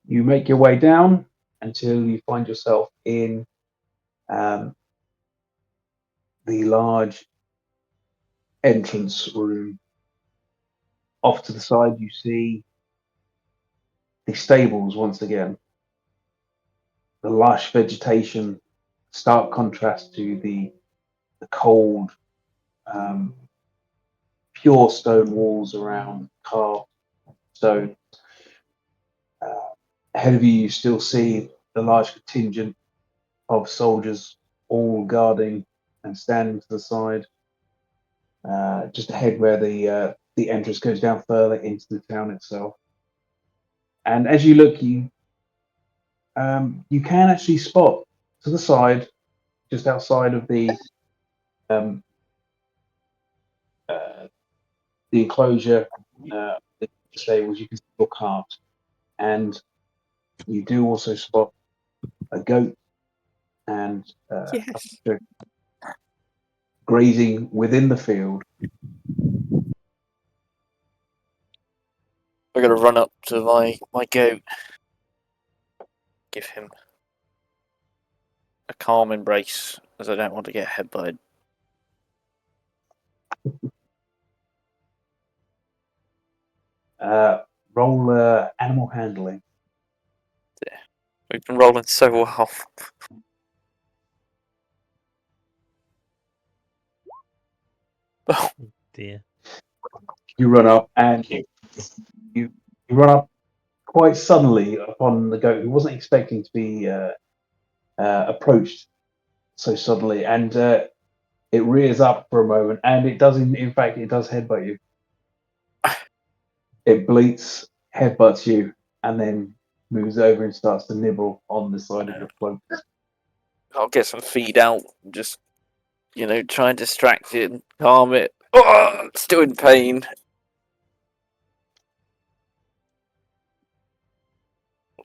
You make your way down until you find yourself in the large entrance room. Off to the side, you see the stables once again. The lush vegetation, stark contrast to the cold, pure stone walls around, carved stone. Ahead of you still see the large contingent of soldiers all guarding and standing to the side. Just ahead where the entrance goes down further into the town itself. And as you look, you can actually spot to the side, just outside of the enclosure, the stables, you can see your cart, and you do also spot a goat and Yes. grazing within the field. We're gonna run up to my goat. Give him a calm embrace, as I don't want to get headbutted. Roll animal handling. We've been rolling so well. Dear. You run up and you run up quite suddenly upon the goat, who wasn't expecting to be approached so suddenly, and it rears up for a moment, and it does in fact it does headbutt you. It bleats, headbutts you, and then moves over and starts to nibble on the side of your cloak. I'll get some feed out, just, try and distract it and calm it. Oh, still in pain.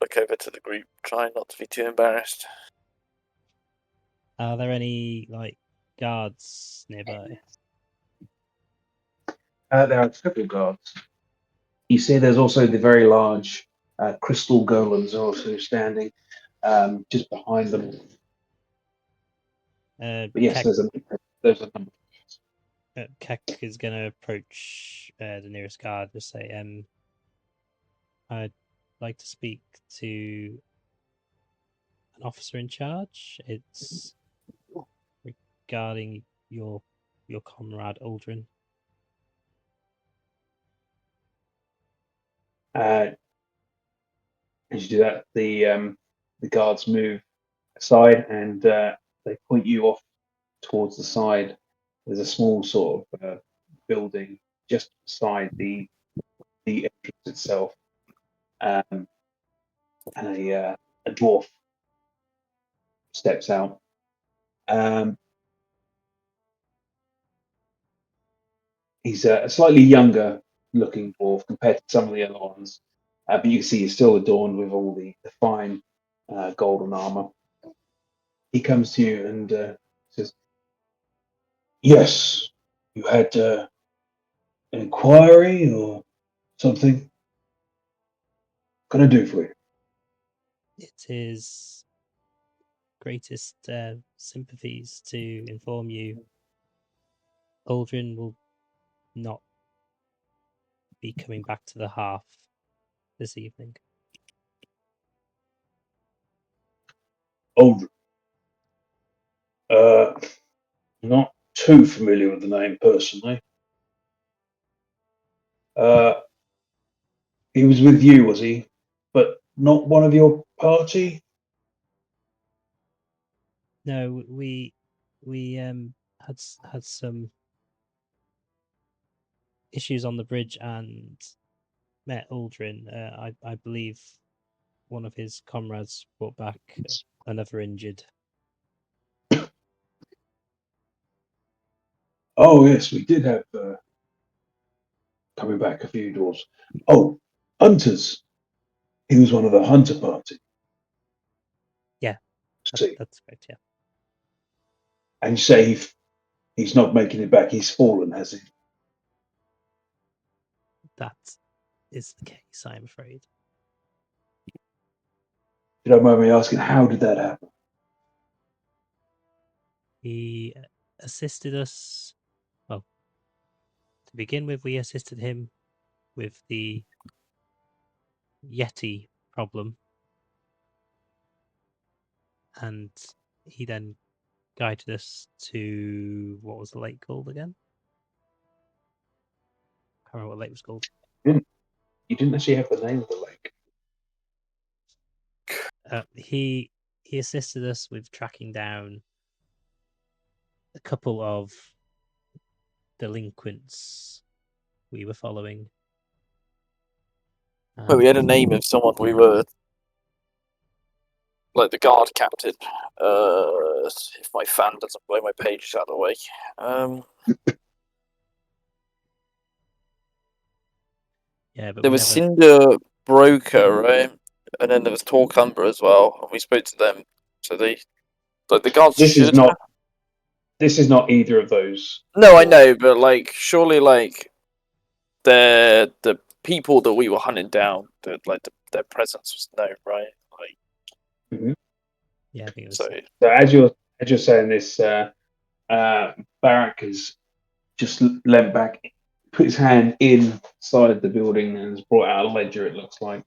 Look over to the group, try not to be too embarrassed. Are there any guards nearby? There are several guards. You see, there's also the very large crystal golems also standing just behind them. But yes, there's a number. Keck is going to approach the nearest guard and say, I'd like to speak to an officer in charge. It's regarding your comrade Aldrin. As you do that, the guards move aside and they point you off towards the side. There's a small sort of building just beside the entrance itself, and a dwarf steps out. He's a slightly younger looking dwarf compared to some of the other ones, but you can see he's still adorned with all the fine golden armor. He comes to you and says, "Yes, you had an inquiry or something? What can I do for you?" It is greatest sympathies to inform you Aldrin will not be coming back to the hearth this evening. Aldrin. Not too familiar with the name personally. He was with you, was he? But not one of your party? No, we had some issues on the bridge and met Aldrin. I believe one of his comrades brought back another injured. Oh yes, we did have coming back a few doors. Oh, hunters. He was one of the hunter party. Yeah, See, that's correct. Yeah, and you say he's not making it back. He's fallen, has he? that is the case. I'm afraid. You don't mind me asking, how did that happen? He assisted us. Well, to begin with, we assisted him with the Yeti problem, and he then guided us to what was the lake called again? I can't remember what the lake was called. You didn't actually have the name of the lake. He assisted us with tracking down a couple of delinquents we were following. Well, we had a name of someone we were, like the guard captain. If my fan doesn't blow my pages out of the way. Yeah, but There we was never... Cinder Broker, right? And then there was Torcumber as well. And we spoke to them. So they, like the guards This is should not. This is not either of those. No, I know, but like, surely, like, the people that we were hunting down, their presence was known, right? Like, Yeah, I think it was... so So as you're saying this, Barak has just leant back, put his hand inside the building, and has brought out a ledger. It looks like,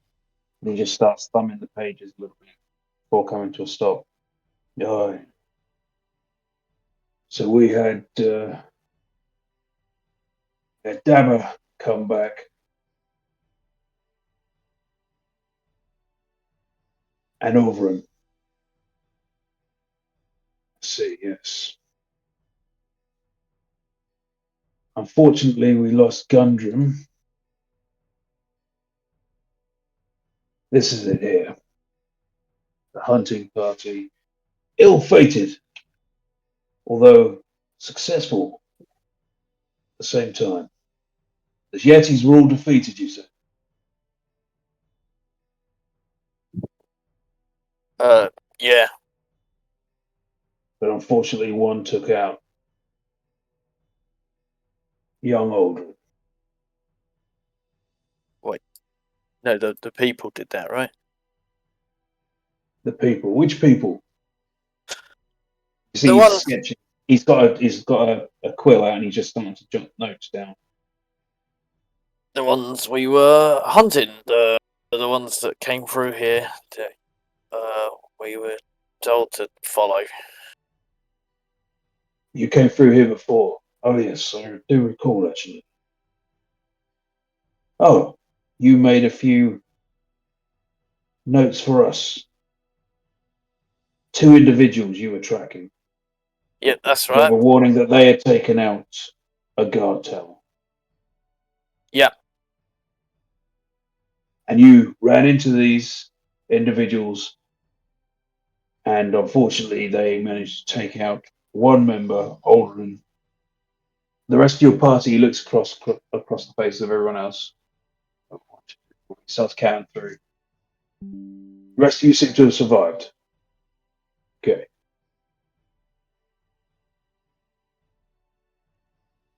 and he just starts thumbing the pages a little bit before coming to a stop. Oh, so we had Dabba come back, and over him. See, yes. Unfortunately, we lost Gundrum. This is it here. The hunting party, ill-fated, although successful at the same time. The Yetis were all defeated, you said? yeah. But unfortunately, one took out young Aldrin. No, the people did that, right? The people. Which people? You see, The he's ones, sketching. He's got a quill out, and he's just starting to jot notes down. the ones we were hunting. The ones that came through here. We were told to follow. You came through here before. Oh yes, I do recall actually. Oh, you made a few notes for us. 2 individuals you were tracking. Yeah, that's With right. a warning that they had taken out a guard tower. Yeah. And you ran into these individuals, and unfortunately, they managed to take out one member, Aldrin. The rest of your party looks across the face of everyone else. Starts counting through. The rest of you seem to have survived. Okay.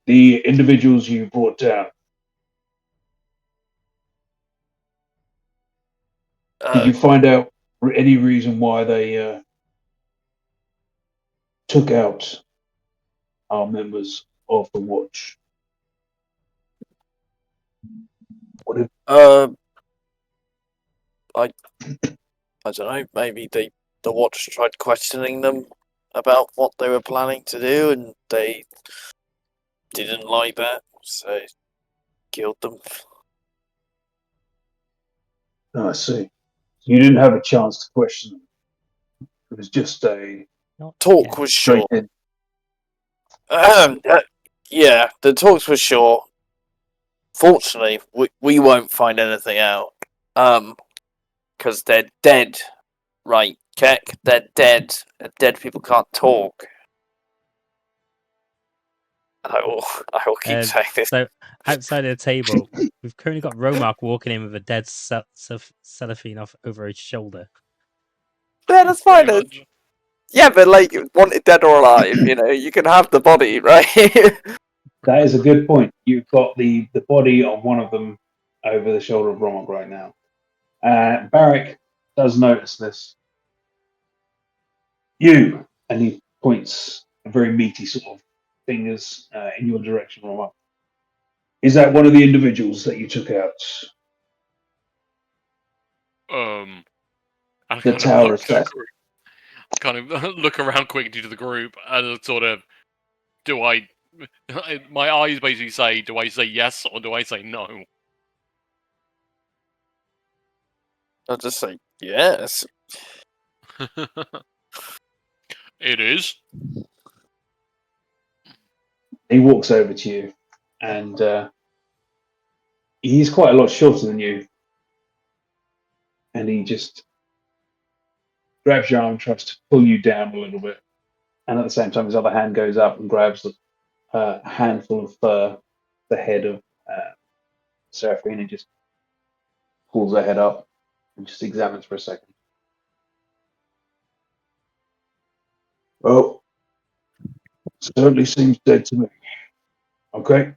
The individuals you brought down, did you find out any reason why they took out our members of the watch? What if, I don't know. Maybe the watch tried questioning them about what they were planning to do, and they didn't like that, so killed them. oh, I see. You didn't have a chance to question them. It was just a Not Talk yet. was straight short. in. Yeah, the talks were short. Fortunately, we won't find anything out. Because they're dead, right, Keck? They're dead. And dead people can't talk. I will keep saying this. So outside of the table, we've currently got Romark walking in with a dead Cellophane off over his shoulder. Yeah, that's fine. Yeah, but like, wanted dead or alive, you can have the body, right? That is a good point. You've got the body of one of them over the shoulder of Romok right now. Barrick does notice this. You, and he points a very meaty sort of fingers in your direction, Romok. Is that one of the individuals that you took out? I The kind of tower look to the assassin. group, kind of look around quickly to the group, and sort of, do I? My eyes basically say, do I say yes or do I say no? I'll just say yes. It is. He walks over to you, and he's quite a lot shorter than you. And he just grabs your arm, tries to pull you down a little bit. And at the same time, his other hand goes up and grabs a handful of fur, the head of Seraphine, and just pulls her head up and just examines for a second. Oh, certainly seems dead to me. Okay.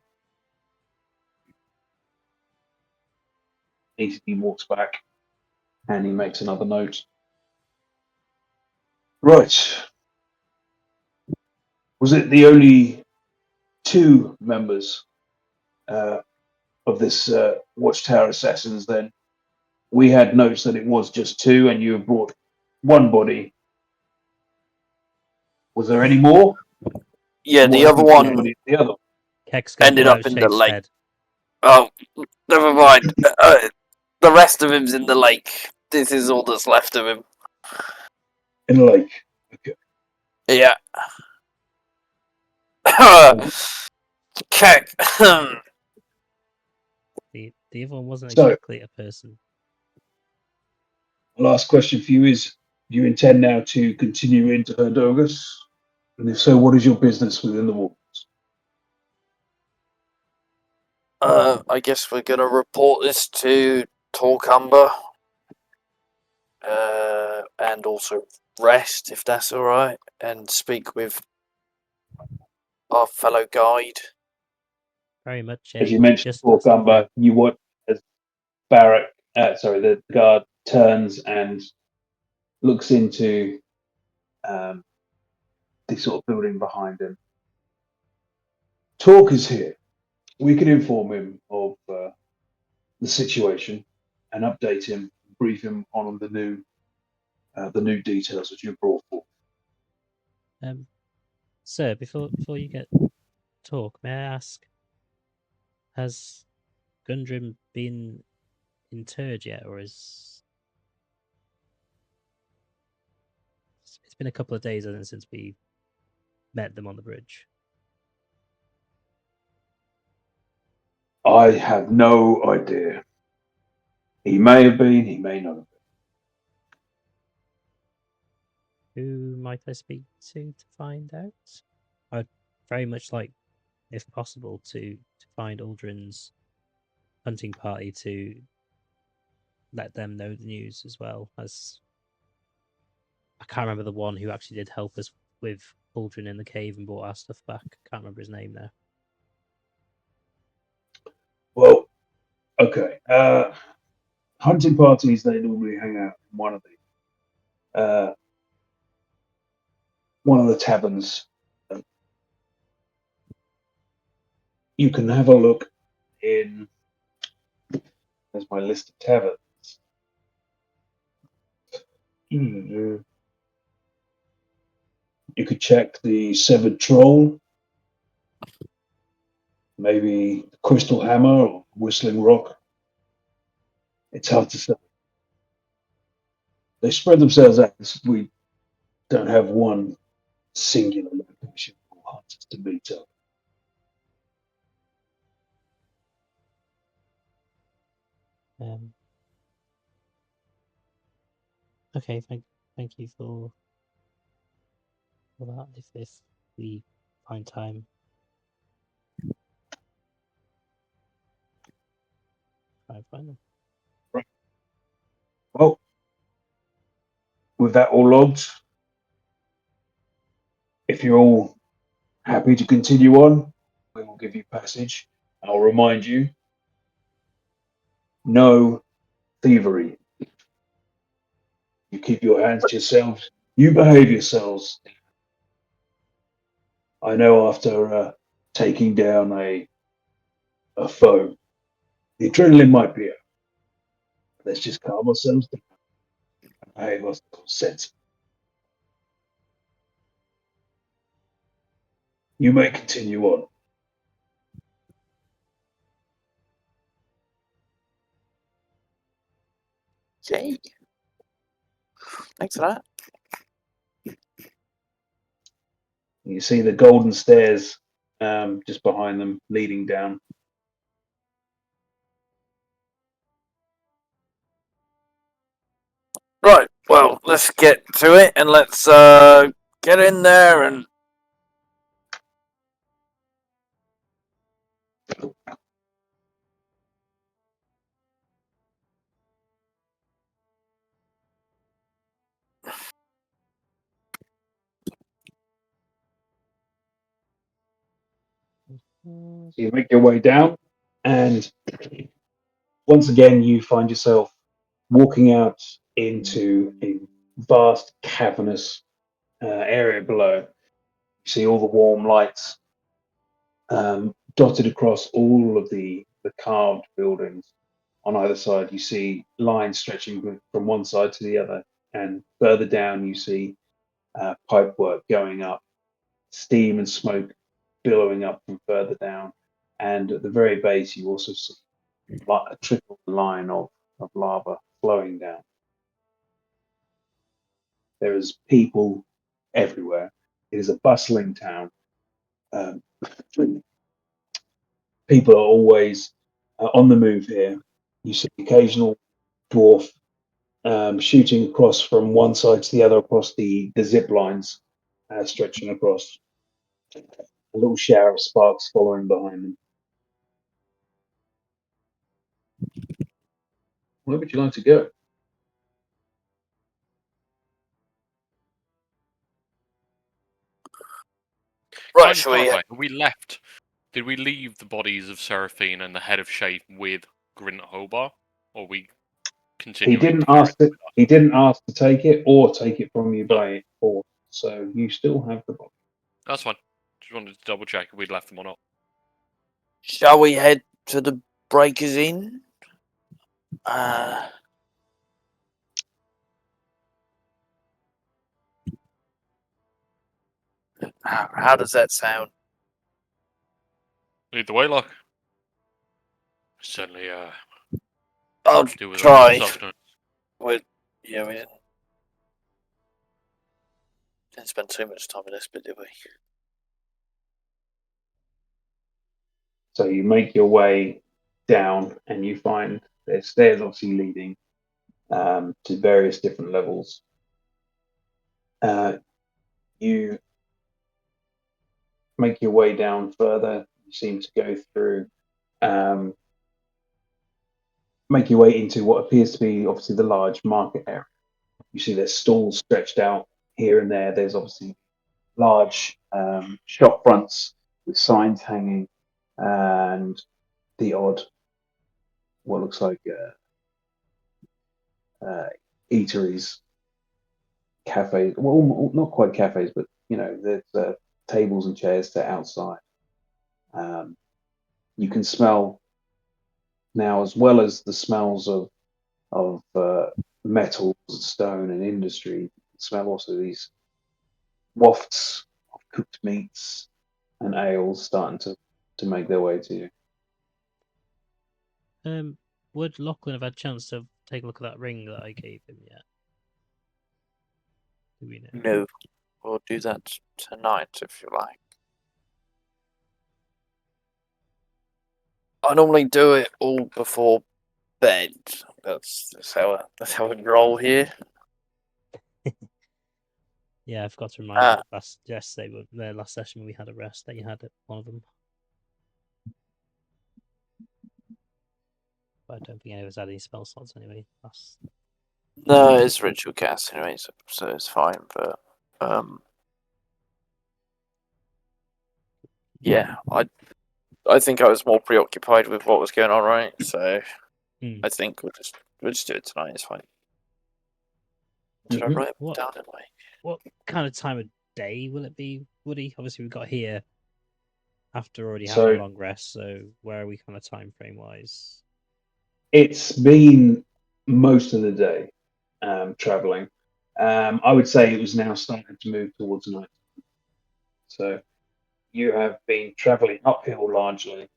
He walks back and he makes another note. Right. Was it the only 2 members of this Watchtower Assassins then? We had notes that it was just 2 and you have brought 1 body. Was there any more? Yeah, the What other happened to one anybody- the other. Keck's going to ended pull up out in the Shape's lake. head. Oh, never mind. The rest of him's in the lake. This is all that's left of him. In the lake. Okay. Yeah. Keck. The other one wasn't So- exactly a person. Last question for you is, do you intend now to continue into Herdogus? And if so, what is your business within the walls? I guess we're gonna report this to Torcumber. And also rest, if that's alright, and speak with our fellow guide. very much As you mentioned just before, us. Gumba, you watch as the guard turns and looks into the sort of building behind him. Talk is here. We can inform him of the situation and update him, brief him on the new details that you brought forth. Sir, before you get talk, may I ask, has Gundrim been interred yet, or is it's been a couple of days, hasn't it, since we met them on the bridge? I have no idea. He may have been, he may not have been. Who might I speak to find out? I'd very much like, if possible, to find Aldrin's hunting party to let them know the news as well. As I can't remember the one who actually did help us with Aldrin in the cave and brought our stuff back. Can't remember his name now. Well, okay. Hunting parties, they normally hang out in one of the taverns. You can have a look in. There's my list of taverns. You could check the Severed Troll, maybe Crystal Hammer or Whistling Rock. It's hard to say. They spread themselves out. We don't have one singular location for hunters to meet up. Okay, thank you for that. If we find time, try and find them. Well, with that all logged, if you're all happy to continue on, we will give you passage. I'll remind you, no thievery. You keep your hands to yourselves. You behave yourselves. I know after taking down a foe, the adrenaline might be out. Let's just calm ourselves down and behave ourselves sensibly. You may continue on. Yay. Thanks for that. You see the golden stairs just behind them leading down. Right, well, let's get to it and let's get in there and So you make your way down, and once again, you find yourself walking out into a vast, cavernous area below. You see all the warm lights dotted across all of the carved buildings. On either side, you see lines stretching from one side to the other, and further down, you see pipework going up, steam and smoke billowing up from further down. And at the very base, you also see a trickle line of lava flowing down. There is people everywhere. It is a bustling town. People are always on the move here. You see occasional dwarf shooting across from one side to the other across the zip lines stretching across. A little shower of sparks following behind them. Where would you like to go? right, Can I just shall we? clarify, have we left Did we leave the bodies of Seraphine and the head of Shape with Grint Hobar, or we He continuing didn't to carry ask them it. with us? He didn't ask to take it or take it from you No. by force. So you still have the body. That's fine. Just wanted to double check if we'd left them or not. Shall we head to the Breakers Inn? How does that sound? Lead the way, look. Certainly, I'll do with try. sustenance. We didn't spend too much time in this bit, did we? So you make your way down, and you find there's stairs obviously leading to various different levels. You make your way down further. You seem to go through, make your way into what appears to be obviously the large market area. You see there's stalls stretched out here and there. There's obviously large shop fronts with signs hanging and the odd, what looks like eateries, cafes. Well, not quite cafes, but there's tables and chairs set outside. You can smell now, as well as the smells of metals, stone, and industry. You can smell also these wafts of cooked meats and ales starting to make their way to you. Would Lachlan have had a chance to take a look at that ring that I gave him yet? Do we know? No. We'll do that tonight if you like. I normally do it all before bed. That's how we roll here. Yeah, I forgot to remind you last session when we had a rest that you had one of them. But I don't think any of us had any spell slots anyway. No, it's ritual cast anyway, so it's fine. But yeah, I think I was more preoccupied with what was going on, right? So I think we'll just do it tonight. It's fine. Did I write it down anyway? What kind of time of day will it be, Woody? Obviously, we got here after already having a long rest. So where are we kind of time frame wise? It's been most of the day traveling. I would say it was now starting to move towards night. So you have been traveling uphill largely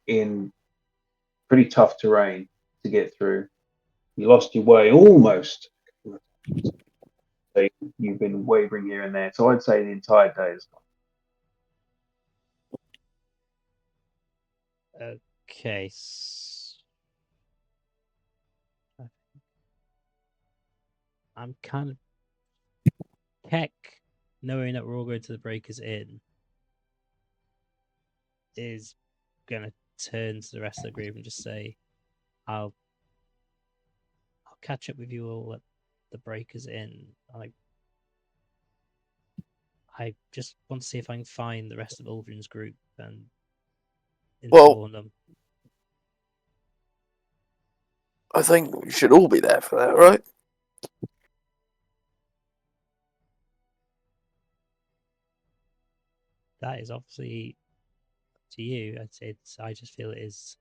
in pretty tough terrain to get through. You lost your way almost. So you've been wavering here and there. So I'd say the entire day is gone. Okay. I'm kind of Keck, knowing that we're all going to the Breakers Inn, is gonna turn to the rest of the group and just say, I'll catch up with you all at the Breakers Inn. I just want to see if I can find the rest of Uldren's group and inform them. I think we should all be there for that, right? That is obviously to you. I just feel it is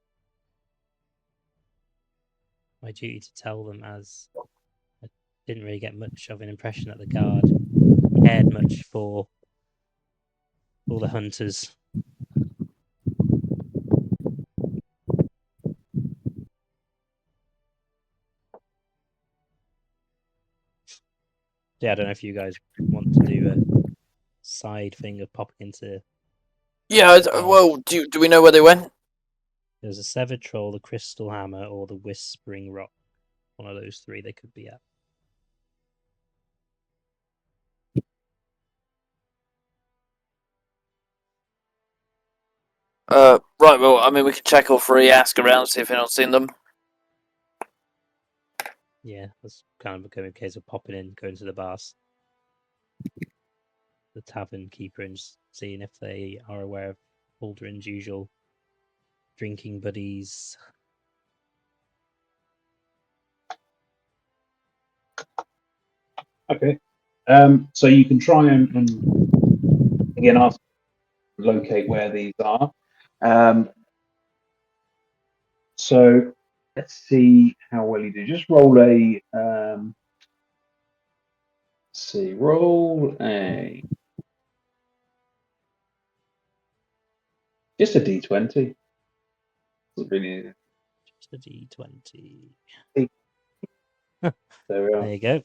my duty to tell them, as I didn't really get much of an impression that the guard cared much for all the hunters. Yeah, I don't know if you guys want to do a side thing of popping into. Yeah, well, do we know where they went? There's a Severed Troll, the Crystal Hammer, or the Whispering Rock. One of those three they could be at. Right, well, I mean, we can check all three, ask around, see if anyone's seen them. Yeah, that's kind of a case of popping in, going to the bars, the tavern keeper, and just seeing if they are aware of Aldrin's usual drinking buddies. Okay. So you can try and again ask locate where these are. So let's see how well you do. Just roll a just a d20. Doesn't really. Just a d20. There we are. There you go.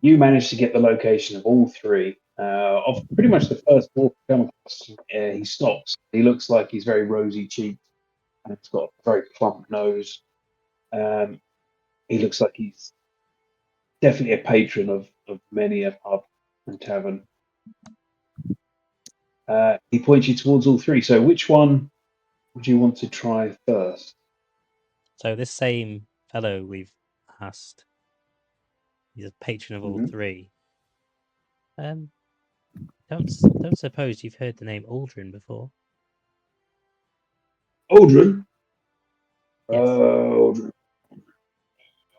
You managed to get the location of all three. Of pretty much the first dwarf you come across, he stops. He looks like he's very rosy cheeked and he's got a very plump nose. He looks like he's definitely a patron of many a pub and tavern. He points you towards all three. So which one would you want to try first? So this same fellow we've asked, he's a patron of all Mhm. three. Don't suppose you've heard the name Aldrin before? Aldrin? Yes. Aldrin.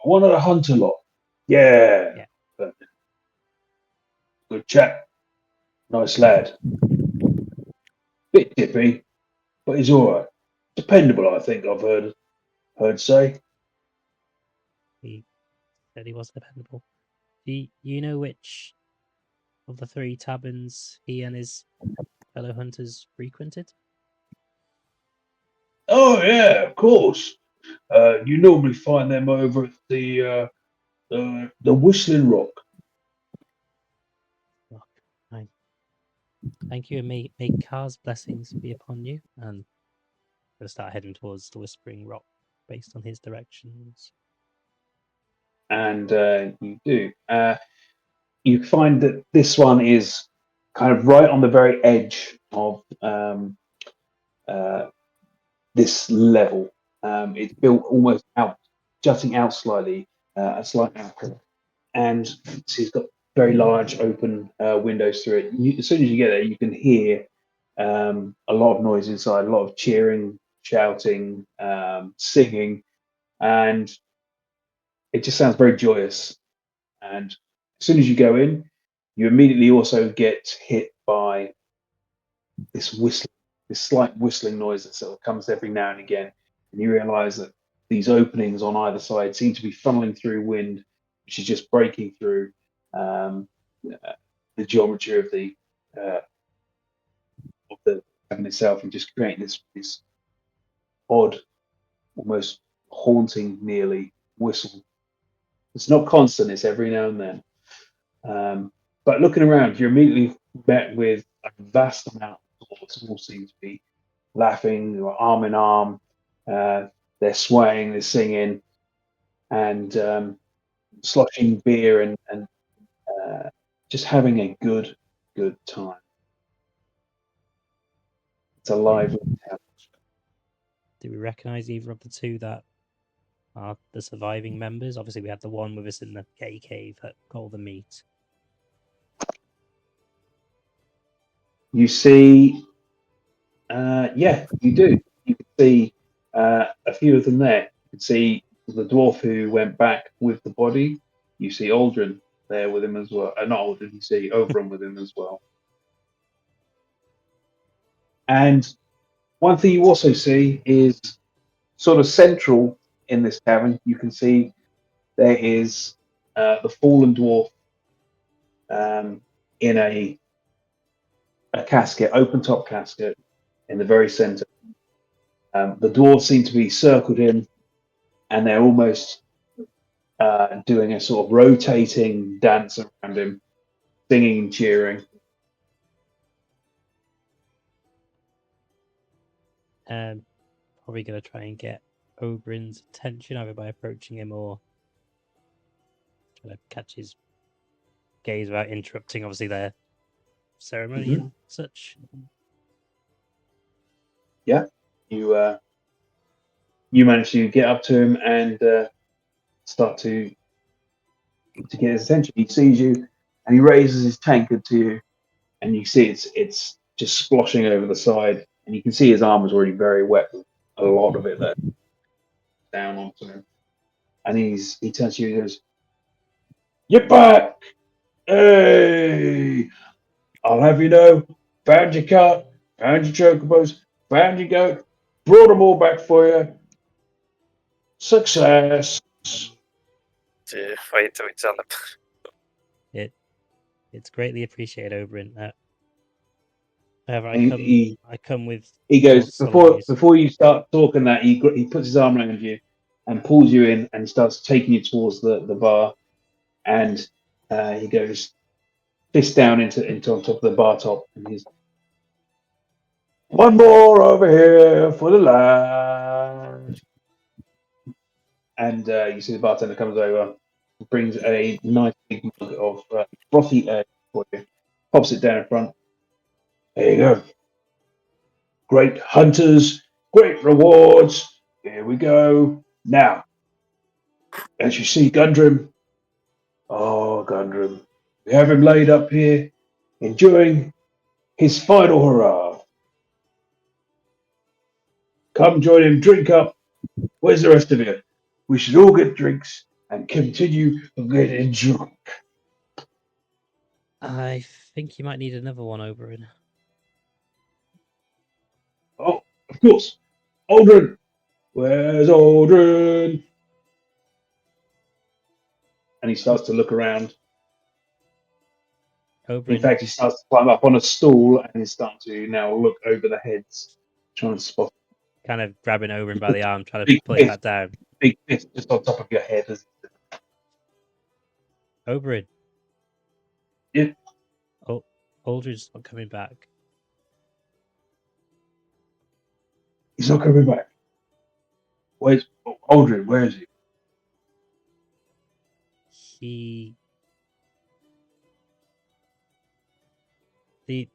One of the hunter lot. Yeah. Yeah. Good chap. Nice lad. Bit dippy, but he's all right. Dependable, I think I've heard say. He said he was dependable. Do you know which of the three taverns he and his fellow hunters frequented? Oh yeah, of course. You normally find them over at the Whistling Rock. Look, thank you, and may Car's blessings be upon you. And we'll start heading towards the Whispering Rock based on his directions. And you do. You find that this one is kind of right on the very edge of this level. It's built almost out, jutting out slightly, a slight angle, and so it's got very large open windows through it. As soon as you get there, you can hear a lot of noise inside, a lot of cheering, shouting, singing, and it just sounds very joyous. And as soon as you go in, you immediately also get hit by this whistling, this slight whistling noise that sort of comes every now and again, and you realise that these openings on either side seem to be funneling through wind, which is just breaking through the geometry of the cabin itself and just creating this odd, almost haunting, nearly whistle. It's not constant; it's every now and then. But looking around, you're immediately met with a vast amount of dwarves who all seem to be laughing, or arm in arm. They're swaying, they're singing, and sloshing beer and just having a good time. It's a lively town. Do we recognise either of the two that are the surviving members? Obviously, we had the one with us in the gay cave that got all the meat. You see, yeah, you do. You can see a few of them there. You can see the dwarf who went back with the body. You see Aldrin there with him as well. Not Aldrin, you see Overrun with him as well. And one thing you also see is sort of central in this cavern. You can see there is the fallen dwarf in a casket, open top casket, in the very center. The dwarves seem to be circled in, and they're almost doing a sort of rotating dance around him, singing and cheering. Probably going to try and get Oberyn's attention either by approaching him or trying to catch his gaze without interrupting, obviously, their ceremony and such. Yeah, you manage to get up to him and start to get his attention. He sees you, and he raises his tankard to you, and you see it's just splashing over the side, and you can see his arm is already very wet. A lot of it there down onto him, and he turns to you and goes, "You're back! Hey! I'll have you know, found your cart, found your chocobos, found your goat, brought them all back for you. Success!" Wait till we tell them. It's greatly appreciated, Oberyn. However, And I come with he goes, more solemn news. before you start talking that, he puts his arm around you and pulls you in and starts taking you towards the bar, and he goes fist down into on top of the bar top, and he's, "One more over here for the lad." And you see the bartender comes over, brings a nice big mug of frothy egg for you, pops it down in front. There you go. Great hunters, great rewards. Here we go. Now, as you see, Gundrim. Oh, Gundrim. We have him laid up here, enjoying his final hurrah. Come join him, drink up. Where's the rest of you? We should all get drinks and continue getting drunk. I think you might need another one, Oberyn. Oh, of course. Aldrin. Where's Aldrin? And he starts to look around. In Oberyn fact, he starts to climb up on a stool and he's starting to now look over the heads, trying to spot kind of grabbing Oberyn by the arm, trying to Big pull him fist. back down. big fist just on top of your head. Oberyn. Yeah. Oh, Aldrin's not coming back. He's not coming back. Where's Aldrin? Where is he? The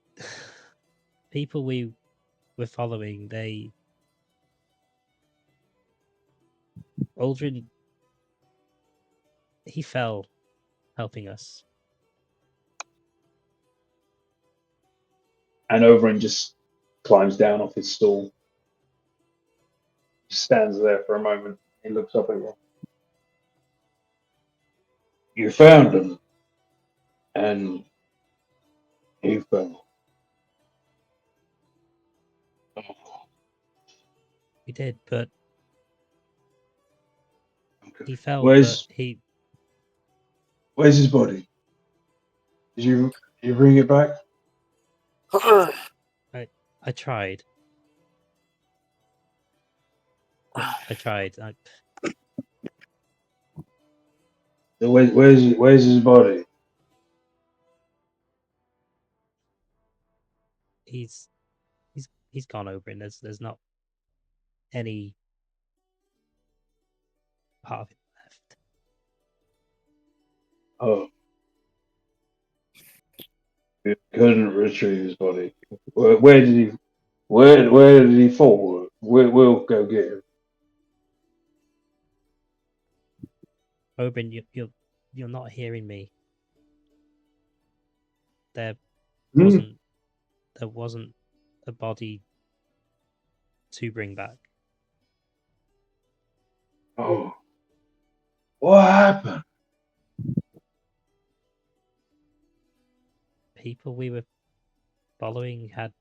people we were following, Aldrin, he fell helping us. And Overin just climbs down off his stool. He stands there for a moment. He looks up at you. You found him. And he fell. We did, but Okay. he fell. Where's But he his body? Did you bring it back? I tried. I tried. So where's his body? He's gone over, and there's not any part of it left. Oh. You couldn't retrieve his body. Where did he fall? We'll go get him. Oberyn, you're not hearing me. There Hmm? wasn't a body to bring back. Oh. What happened? People we were following had,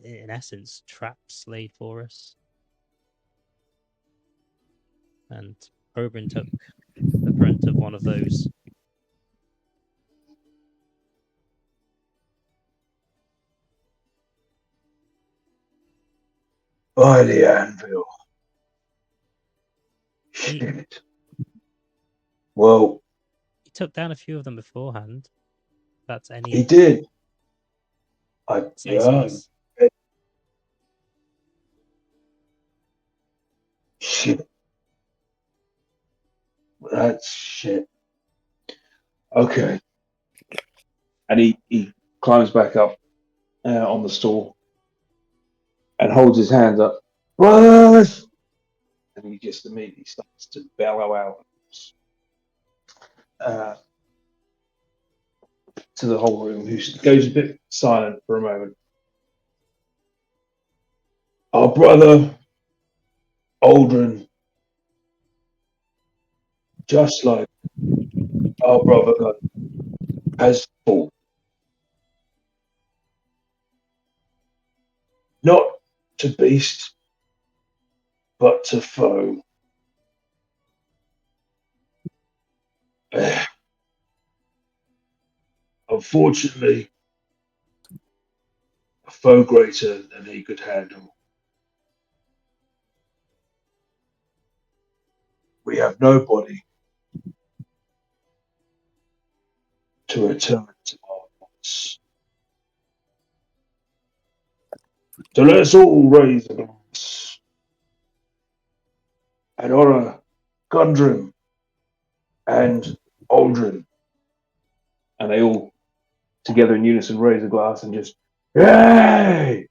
in essence, traps laid for us. And Oberyn took the brunt of one of those. By the anvil. He- Shit. Well, He took down a few of them beforehand. That's any he did. sense. Shit. That's shit. Okay. And he climbs back up on the stool and holds his hands up. Brothers! And he just immediately starts to bellow out. to the whole room, who goes a bit silent for a moment. Our brother, Aldrin, just like our brother Gunn, has fought. Not to beast, but to foe. Unfortunately, a foe greater than he could handle. We have nobody to return to our thoughts. So let us all raise a glass and honor Gundren and Aldrin. And they all, together in unison, raise a glass and just, yay!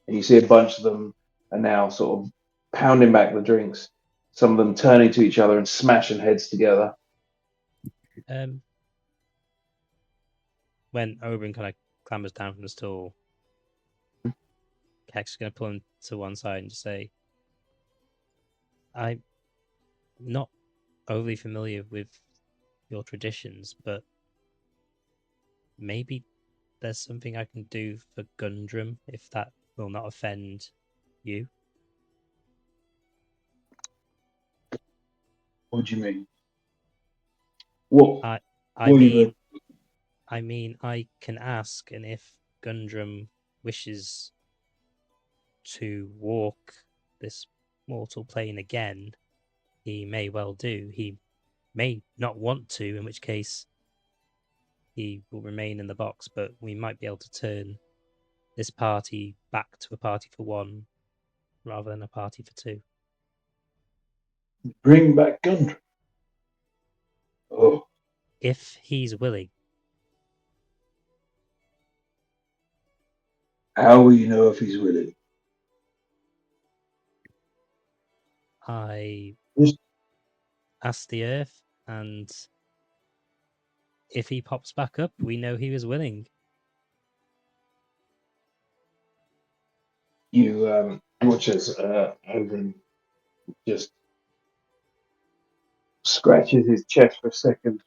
And you see a bunch of them are now sort of pounding back the drinks. Some of them turning to each other and smashing heads together. When Oberyn kind of clambers down from the stool, Keck's going to pull him to one side and just say, I'm not overly familiar with your traditions, but maybe there's something I can do for Gundren if that will not offend you. What do you mean? What? I What do you mean, I can ask, and if Gundren wishes to walk this mortal plane again, he may well do. He may not want to, in which case he will remain in the box, but we might be able to turn this party back to a party for one rather than a party for two. Bring back Gundren? Oh, If he's willing. how will you know if he's willing? I Yes. asked the Earth, and if he pops back up, we know he was willing. You watch as Oberyn just scratches his chest for a second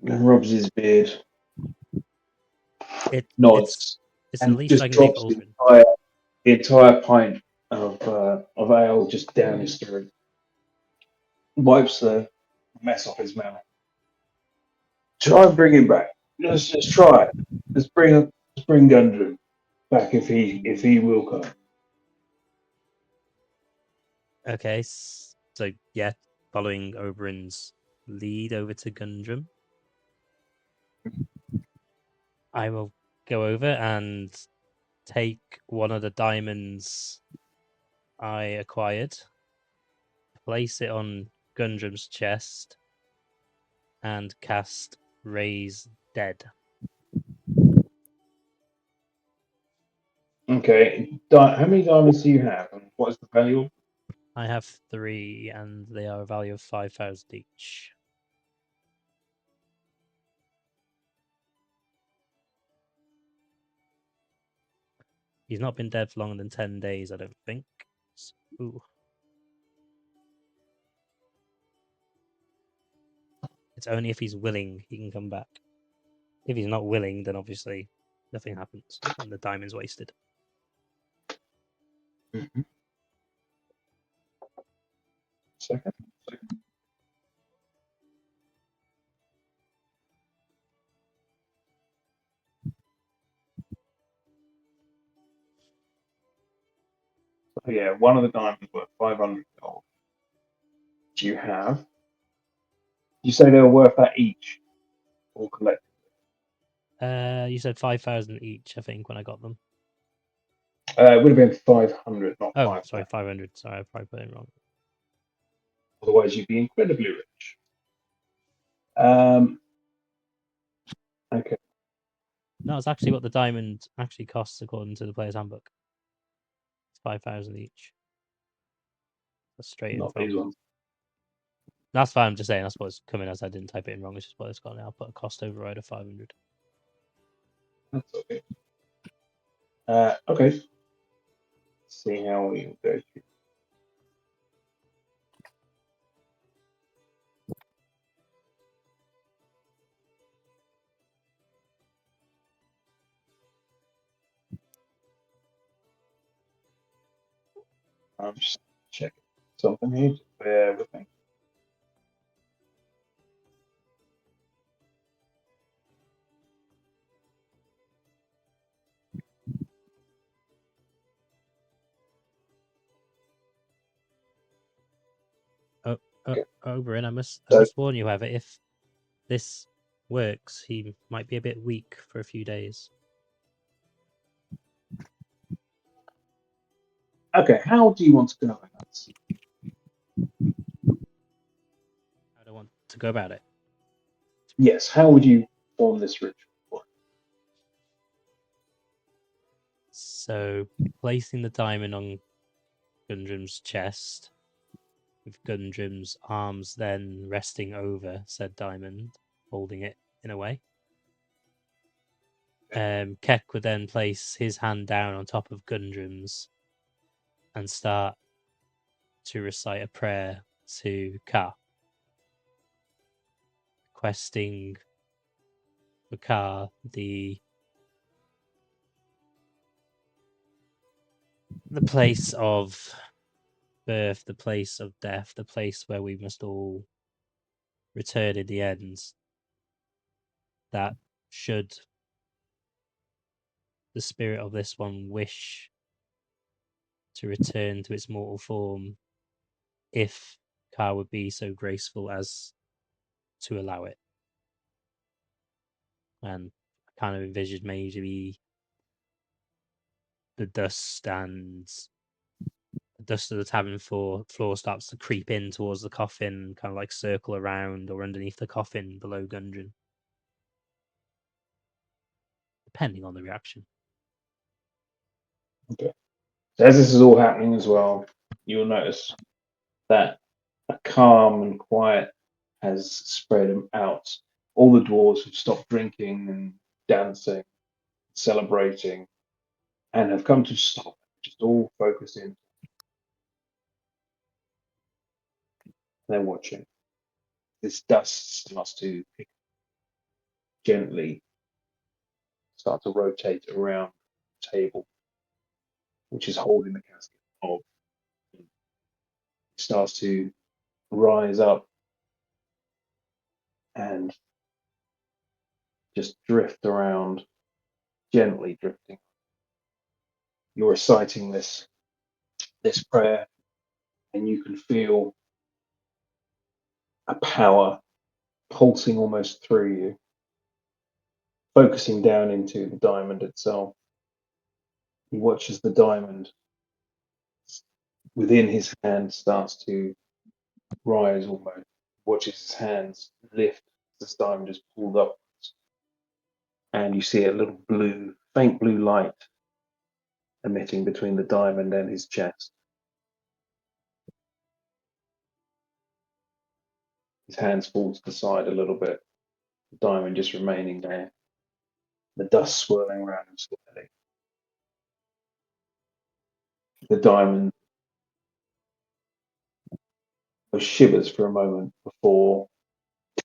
and rubs his beard, It's nods, the and least I just can do drops for the Aldrin. entire pint of ale just down his throat. Wipes the mess off his mouth. Try and bring him back. Let's try it. Let's bring Gundren back if he will come. Okay, so yeah, following Oberyn's lead over to Gundren, I will go over and take one of the diamonds I acquired, place it on Gundren's chest, and cast Raise Dead. Okay. How many diamonds do you have, and what is the value? I have 3, and they are a value of 5,000 each. He's not been dead for longer than 10 days, I don't think. Ooh. It's only if he's willing he can come back. If he's not willing, then obviously nothing happens and the diamond's wasted. Mm-hmm. Second. So yeah, one of the diamonds worth 500 gold. Do you have? You say they were worth that each, or collectively? You said 5,000 each, I think, when I got them. It would have been 500, not Oh, 5,000. sorry, 500. Sorry, I probably put it wrong. Otherwise, you'd be incredibly rich. Okay. No, it's actually what the diamond actually costs according to the player's handbook. It's 5,000 each. That's straight Not info. these ones. That's fine. I'm just saying that's what's coming as I didn't type it in wrong. It's just what it's got now. I'll put a cost override of 500. That's okay. Okay. Let's see how we go through. I'm just checking something here. Just bear with me. Oberyn, I must So- warn you, however, if this works, he might be a bit weak for a few days. Okay, how do you want to go about this? How do I want to go about it? Yes, how would you form this ritual? So, placing the diamond on Gundrym's chest, with Gundrym's arms then resting over said diamond, holding it in a way. Keck would then place his hand down on top of Gundrym's and start to recite a prayer to Ka, requesting for Ka the place of birth, the place of death, the place where we must all return in the end. That should the spirit of this one wish to return to its mortal form, if Ka would be so graceful as to allow it. And I kind of envisioned maybe the dust of the tavern floor starts to creep in towards the coffin, kind of like circle around or underneath the coffin below Gundren. Depending on the reaction. Okay. So as this is all happening as well, you'll notice that a calm and quiet has spread out. All the dwarves have stopped drinking and dancing, celebrating, and have come to stop, just all focus in. They're watching. This dust starts to gently start to rotate around the table, which is holding the casket of. It starts to rise up and just drift around, gently drifting. You're reciting this prayer, and you can feel a power pulsing almost through you, focusing down into the diamond itself. He watches the diamond within his hand starts to rise almost. Watches his hands lift as this diamond is pulled up, and you see a little blue, faint blue light emitting between the diamond and his chest. His hands fall to the side a little bit, the diamond just remaining there, the dust swirling around him slightly. The diamond shivers for a moment before it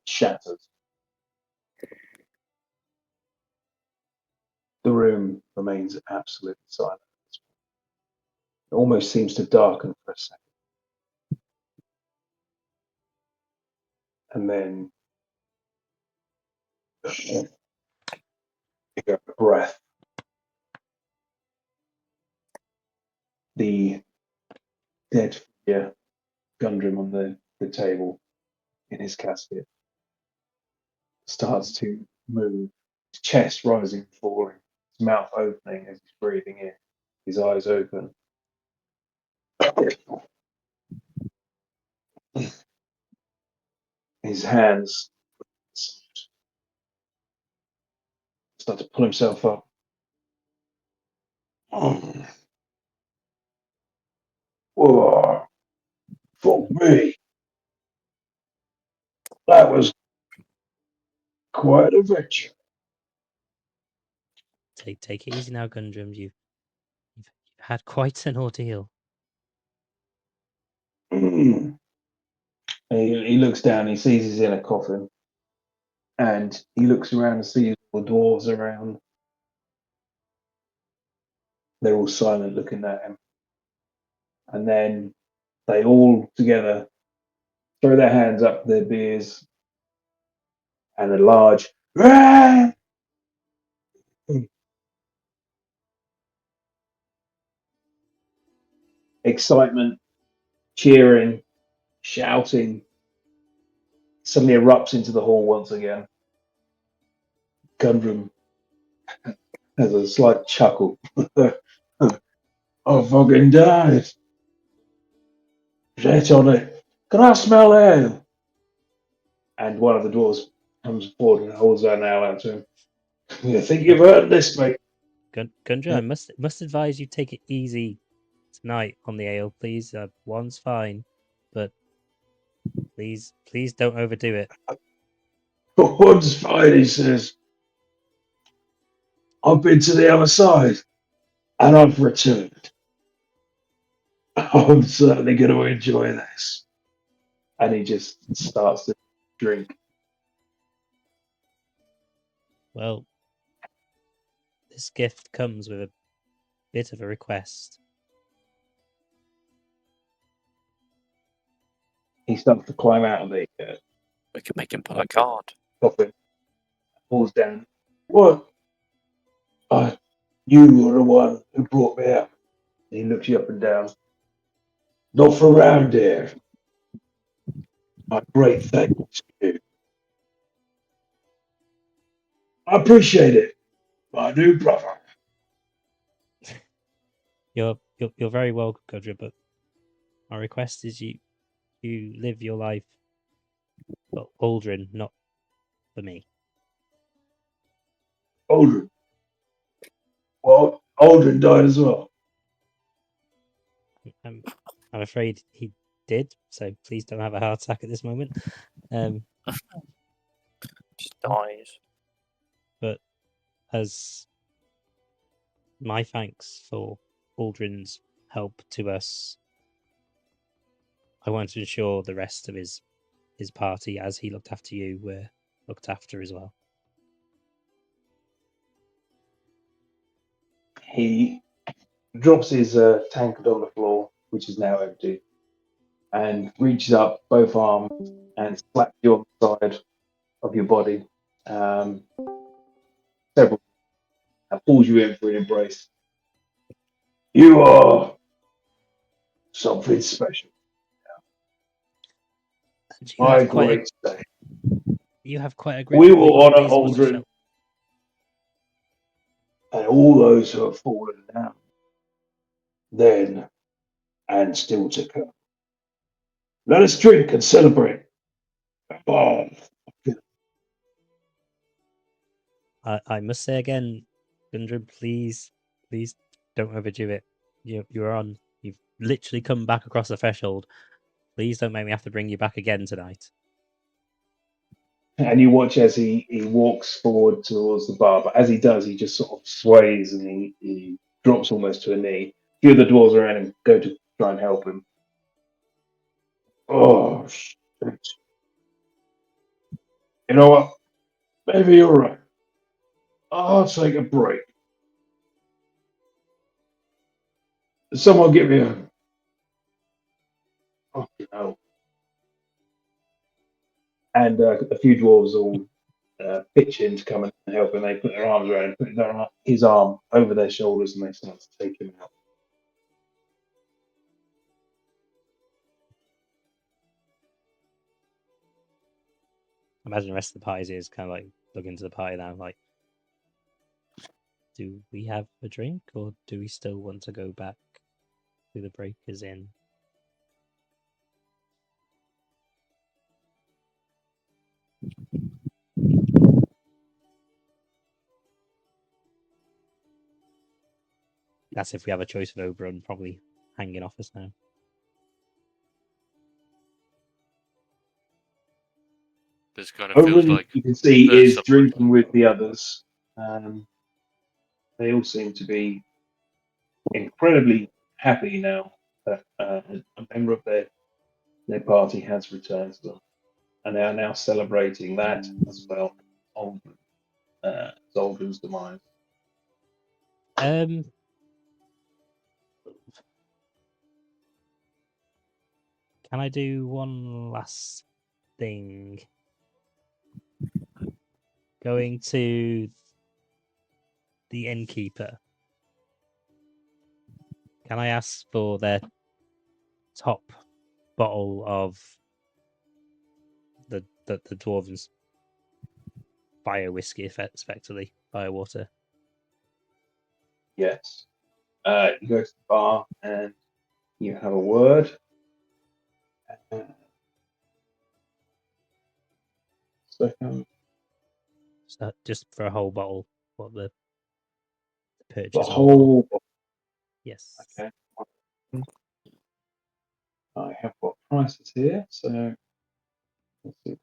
shatters. The room remains absolutely silent. It almost seems to darken for a second. And then you get a breath. The dead figure, Gundrym on the table in his casket, starts to move, his chest rising and falling, his mouth opening as he's breathing in, his eyes open. His hands start to pull himself up. Whoa, fuck me. That was quite a victory. Take it easy now, Gundrum. You've had quite an ordeal. He looks down, he sees he's in a coffin, and he looks around and sees all the dwarves around. They're all silent looking at him. And then they all together throw their hands up their beers and a large "Rah!" excitement, cheering, shouting suddenly erupts into the hall once again. Gundrum has a slight chuckle. I fucking died. Right on it. Can I smell ale? And one of the dwarves comes forward and holds an ale out to him. I think you've heard this, mate. Gundrum, I must advise you take it easy tonight on the ale, please. One's fine, but please don't overdo it. One's fine, he says. I've been to the other side and I've returned. I'm certainly going to enjoy this. And he just starts to drink. Well, this gift comes with a bit of a request. He starts to climb out of the We could make him pull a card. coffin, falls down. What? You were the one who brought me out. He looks you up and down. Not from round here. My great thanks to you. I appreciate it, my new brother. You're very welcome, Gundrum, but my request is you live your life for Aldrin, not for me. Aldrin. Well, Aldrin died as well. I'm afraid he did, so please don't have a heart attack at this moment. Just dies. But as my thanks for Aldrin's help to us, I want to ensure the rest of his party, as he looked after you, were looked after as well. He drops his tankard on the floor, which is now empty, and reaches up both arms and slaps you on the side of your body. Several and pulls you in for an embrace. You are something special. And My great day. you have quite a great. We will honour reason to Aldrin show. and all those who have fallen down, then and still to come. Let us drink and celebrate. Oh, I must say again, Gundrum, please don't overdo it. You've literally come back across the threshold. Please don't make me have to bring you back again tonight. and you watch as he walks forward towards the bar, but as he does, he just sort of sways and he drops almost to a knee. A few of the dwarves around him go to try and help him. Oh, shit. You know what? Maybe you're right. I'll take a break. Someone get me a... Oh, no. And a few dwarves all pitch in to come and help, and they put their arms around him, put his arm over their shoulders, and they start to take him out. Imagine the rest of the party is kind of like looking to the party now, like, do we have a drink, or do we still want to go back to the Breakers Inn? That's if we have a choice of Oberon probably hanging off us now. This kind of feels Owen, like you can see, there's is some- drinking with the others. they all seem to be incredibly happy now that a member of their party has returned to them, and they are now celebrating that as well. Zoldrin's demise. Um, can I do one last thing? Going to the innkeeper. Can I ask for their top bottle of the dwarven's bio whiskey, effectively bio water? Yes. You go to the bar and you have a word. Second, So just for a whole bottle, what the purchase? the of- whole. Yes. Okay. I have got prices here, so let's see.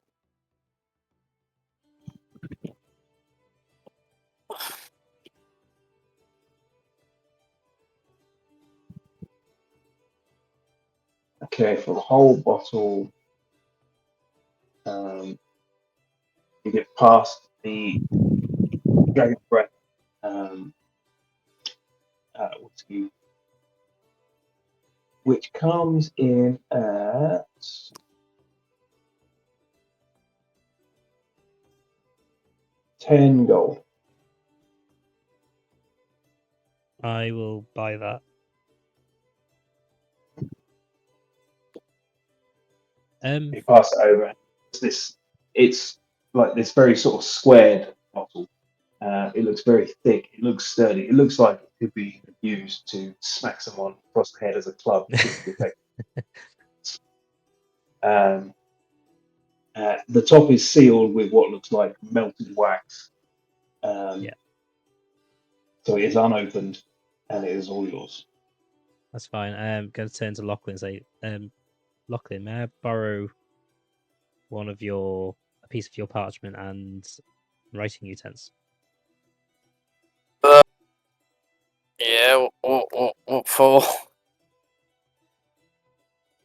Okay, for the whole bottle, you get past the Dragon Breath whiskey, which comes in at 10 gold. I will buy that. You pass it over. It's like this very sort of squared bottle. It looks very thick. It looks sturdy. It looks like it could be used to smack someone across the head as a club. The top is sealed with what looks like melted wax. Yeah. So it is unopened, and it is all yours. That's fine. I'm going to turn to Lachlan and say, Lachlan, may I borrow a piece of your parchment and writing utensils? Yeah, what for?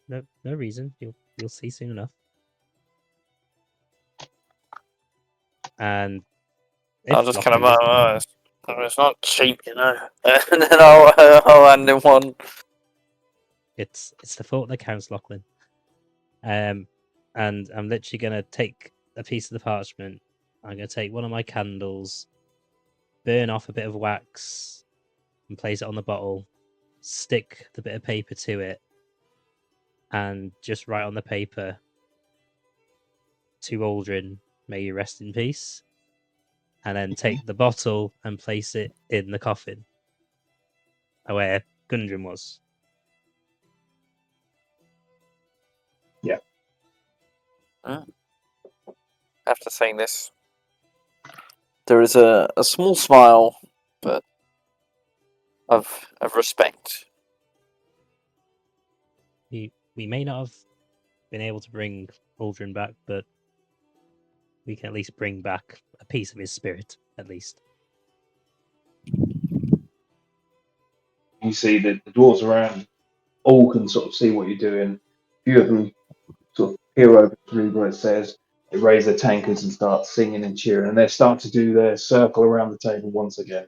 No reason. You'll see soon enough. And I'll if just kind of, Lachlan it's not cheap, you know. And then I'll hand him one. it's the thought that counts, Lachlan. And I'm literally gonna take a piece of the parchment. I'm gonna take one of my candles, burn off a bit of wax, and place it on the bottle. Stick the bit of paper to it, and just write on the paper, "To Aldrin, may you rest in peace." And then take the bottle and place it in the coffin where Gundren was. After saying this, there is a small smile, but of respect. We may not have been able to bring Aldrin back, but we can at least bring back a piece of his spirit, at least. You see that the dwarves around all can sort of see what you're doing. A few of them sort of peer over through where it says, they raise their tankards and start singing and cheering, and they start to do their circle around the table once again.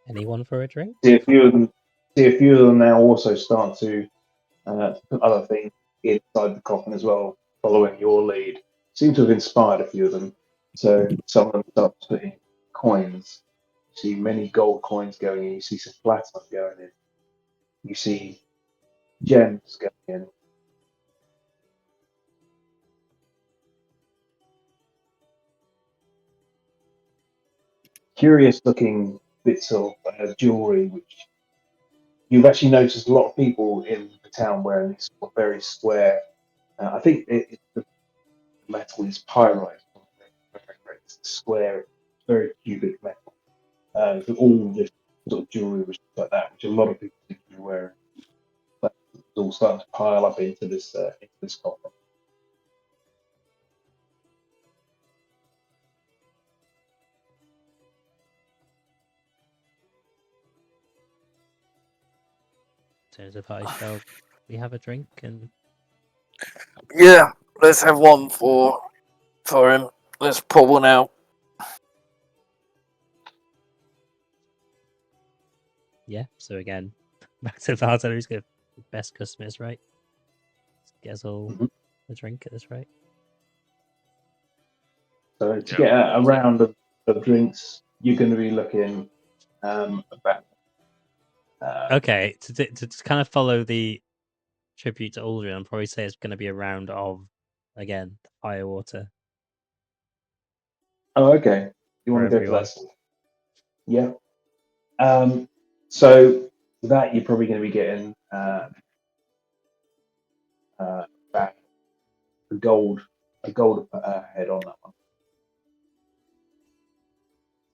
Anyone for a drink? See a few of them now also start to put other things inside the coffin as well, following your lead. Seem to have inspired a few of them. So some of them start putting coins. You see many gold coins going in. You see some platinum going in. You see gems going in. Curious looking bits of jewelry, which you've actually noticed a lot of people in the town wearing these sort of very square. I think the metal is pyrite. It's square, very cubic metal. All this sort of jewelry was like that, which a lot of people seem to be wearing. all starting to pile up into this coffer. Turns the party, shall we have a drink? And Yeah, let's have one for him. Let's pull one out. yeah, so again, back to the bartender who's got the best customers, right? Get us all Mhm. a drink at this rate. So to Yeah, get well, a round of drinks, you're going to be looking about. Okay, to kind of follow the tribute to Aldrin, I'd probably say it's going to be a round of, again, the firewater. Oh, okay. You want For to go for everyone. that? Stuff? Yeah. So that you're probably going to be getting about a gold head on that one.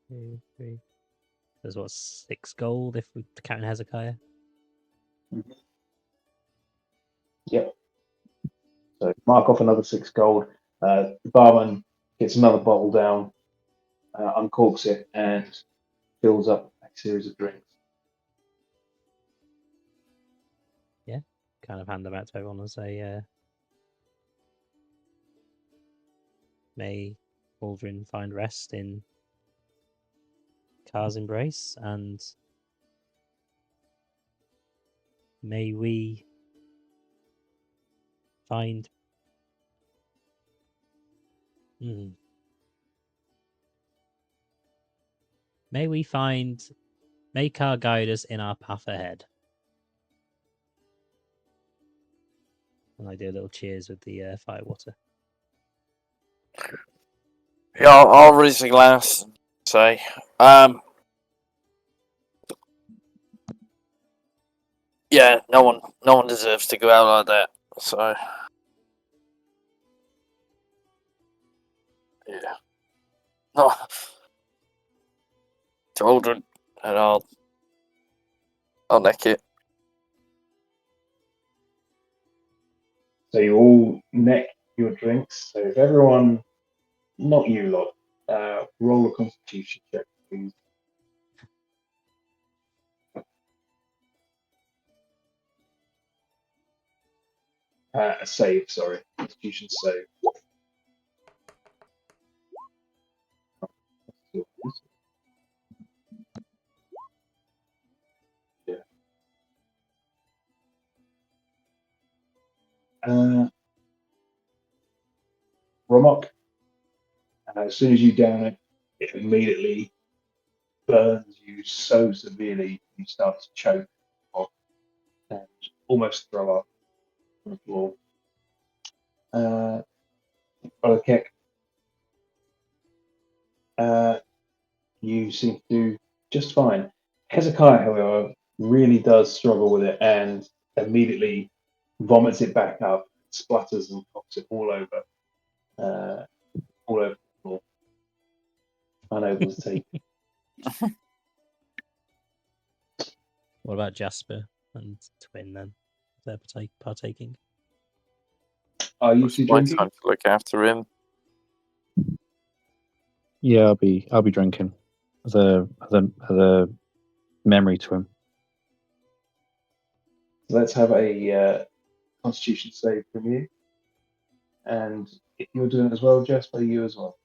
2, 3. There's what, 6 gold if we count Hezekiah? Yep. So mark off another 6 gold. The barman gets another bottle down, uncorks it, and fills up a series of drinks. Kind of hand them out to everyone and say, may Aldrin find rest in Car's embrace, and may we find may Car guide us in our path ahead. And I do a little cheers with the firewater. Yeah, I'll raise the glass and say, yeah, no one deserves to go out like that. So, yeah, no, children, and I'll neck it. So you all neck your drinks. So if everyone, not you lot, roll a constitution check, please. A save, sorry. Constitution save. Yeah. Romok, as soon as you down it, it immediately burns you so severely you start to choke and almost throw up on the floor. Brother Keck, you seem to do just fine. Hezekiah, however, really does struggle with it and immediately vomits it back up, splutters and coughs it all over the floor, unable to take. What about Jasper and Twin then? They're partaking. Are you It's two my drinking? time to look after him. Yeah, I'll be drinking as a memory to him. Let's have a Constitution save from you, and if you're doing it as well, Jasper, you as well.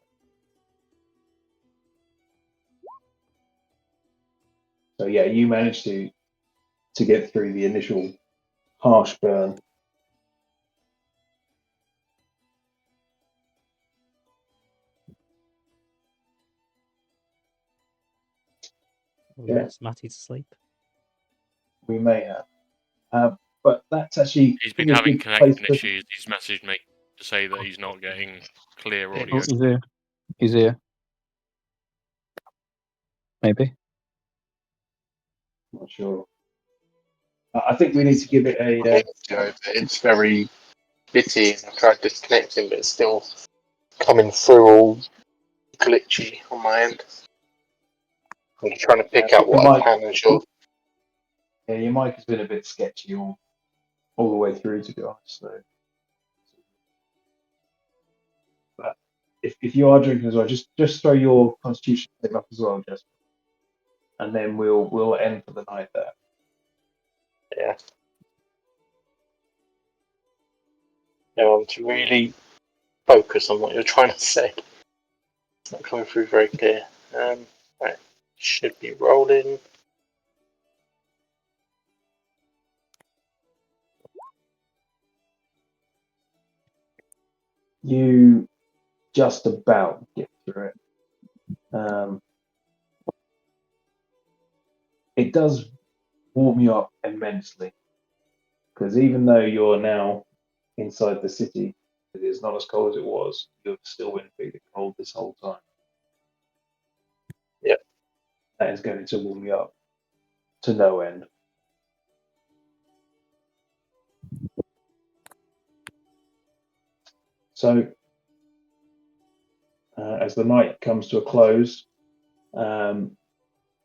So yeah, you managed to get through the initial harsh burn. Will Yeah. rest Matty to sleep. We may have, but that's actually He's been probably a having good place connection for. issues. He's messaged me to say that he's not getting clear Yeah, audio. He's here. He's here. Maybe. Not sure. I think we need to give it a. It's very bitty, and I've tried disconnecting, but it's still coming through all glitchy on my end. I'm trying to pick out what I can ensure. Yeah, your mic has been a bit sketchy all all the way through, to be honest. So, but if you are drinking as well, just throw your constitution save up as well, Jess, and then we'll end for the night there. Yeah. To really focus on what you're trying to say. It's not coming through very clear. Right. Should be rolling. You just about get through it. It does warm you up immensely, because even though you're now inside the city, it is not as cold as it was. You're still been feeling cold this whole time. Yep. That is going to warm you up to no end. So, as the night comes to a close, and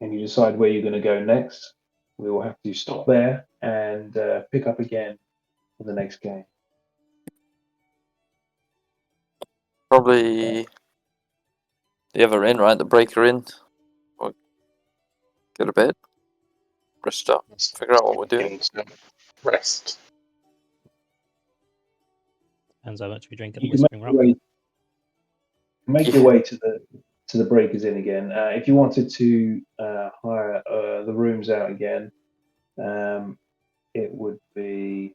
you decide where you're going to go next, we will have to stop there and pick up again for the next game. Probably the other inn, right? The Breaker Inn. We'll go to bed, rest up, figure out what we're doing. Rest. Depends how much we drink at the You can Whispering Rock. make your way to the Breakers Inn again. If you wanted to hire the rooms out again, it would be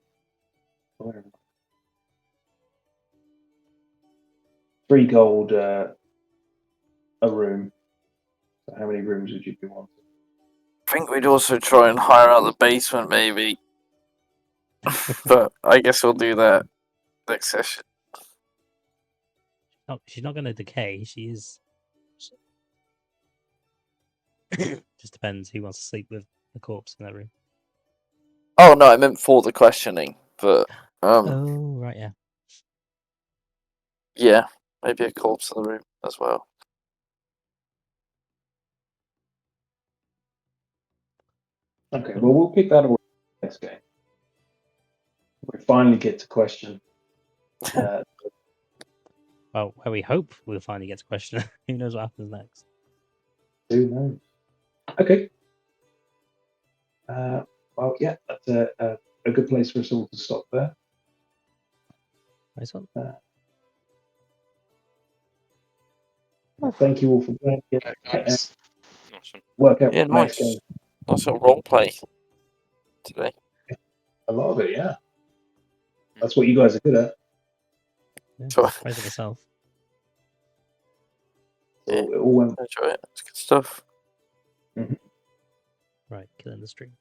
3 gold a room. So how many rooms would you be wanting? I think we'd also try and hire out the basement, maybe. But I guess we'll do that next session. Oh, she's not going to decay. She is. Just depends who wants to sleep with the corpse in that room. Oh no, I meant for the questioning, but Oh, right, yeah. yeah, maybe a corpse in the room as well. Okay, well, we'll pick that up next game. We finally get to question. Well, where we hope we'll finally get to question. Who knows what happens next? Who knows? Okay. Well, yeah, that's a good place for us all to stop there. Nice one. Thank you all for playing. Nice. Awesome. Work out Yeah, the next nice. game. Nice little role play today. A lot of it, yeah. That's what you guys are good at. Yeah, Sure. surprised at myself. So it all went Enjoy it. It's good stuff. Right, killing the stream.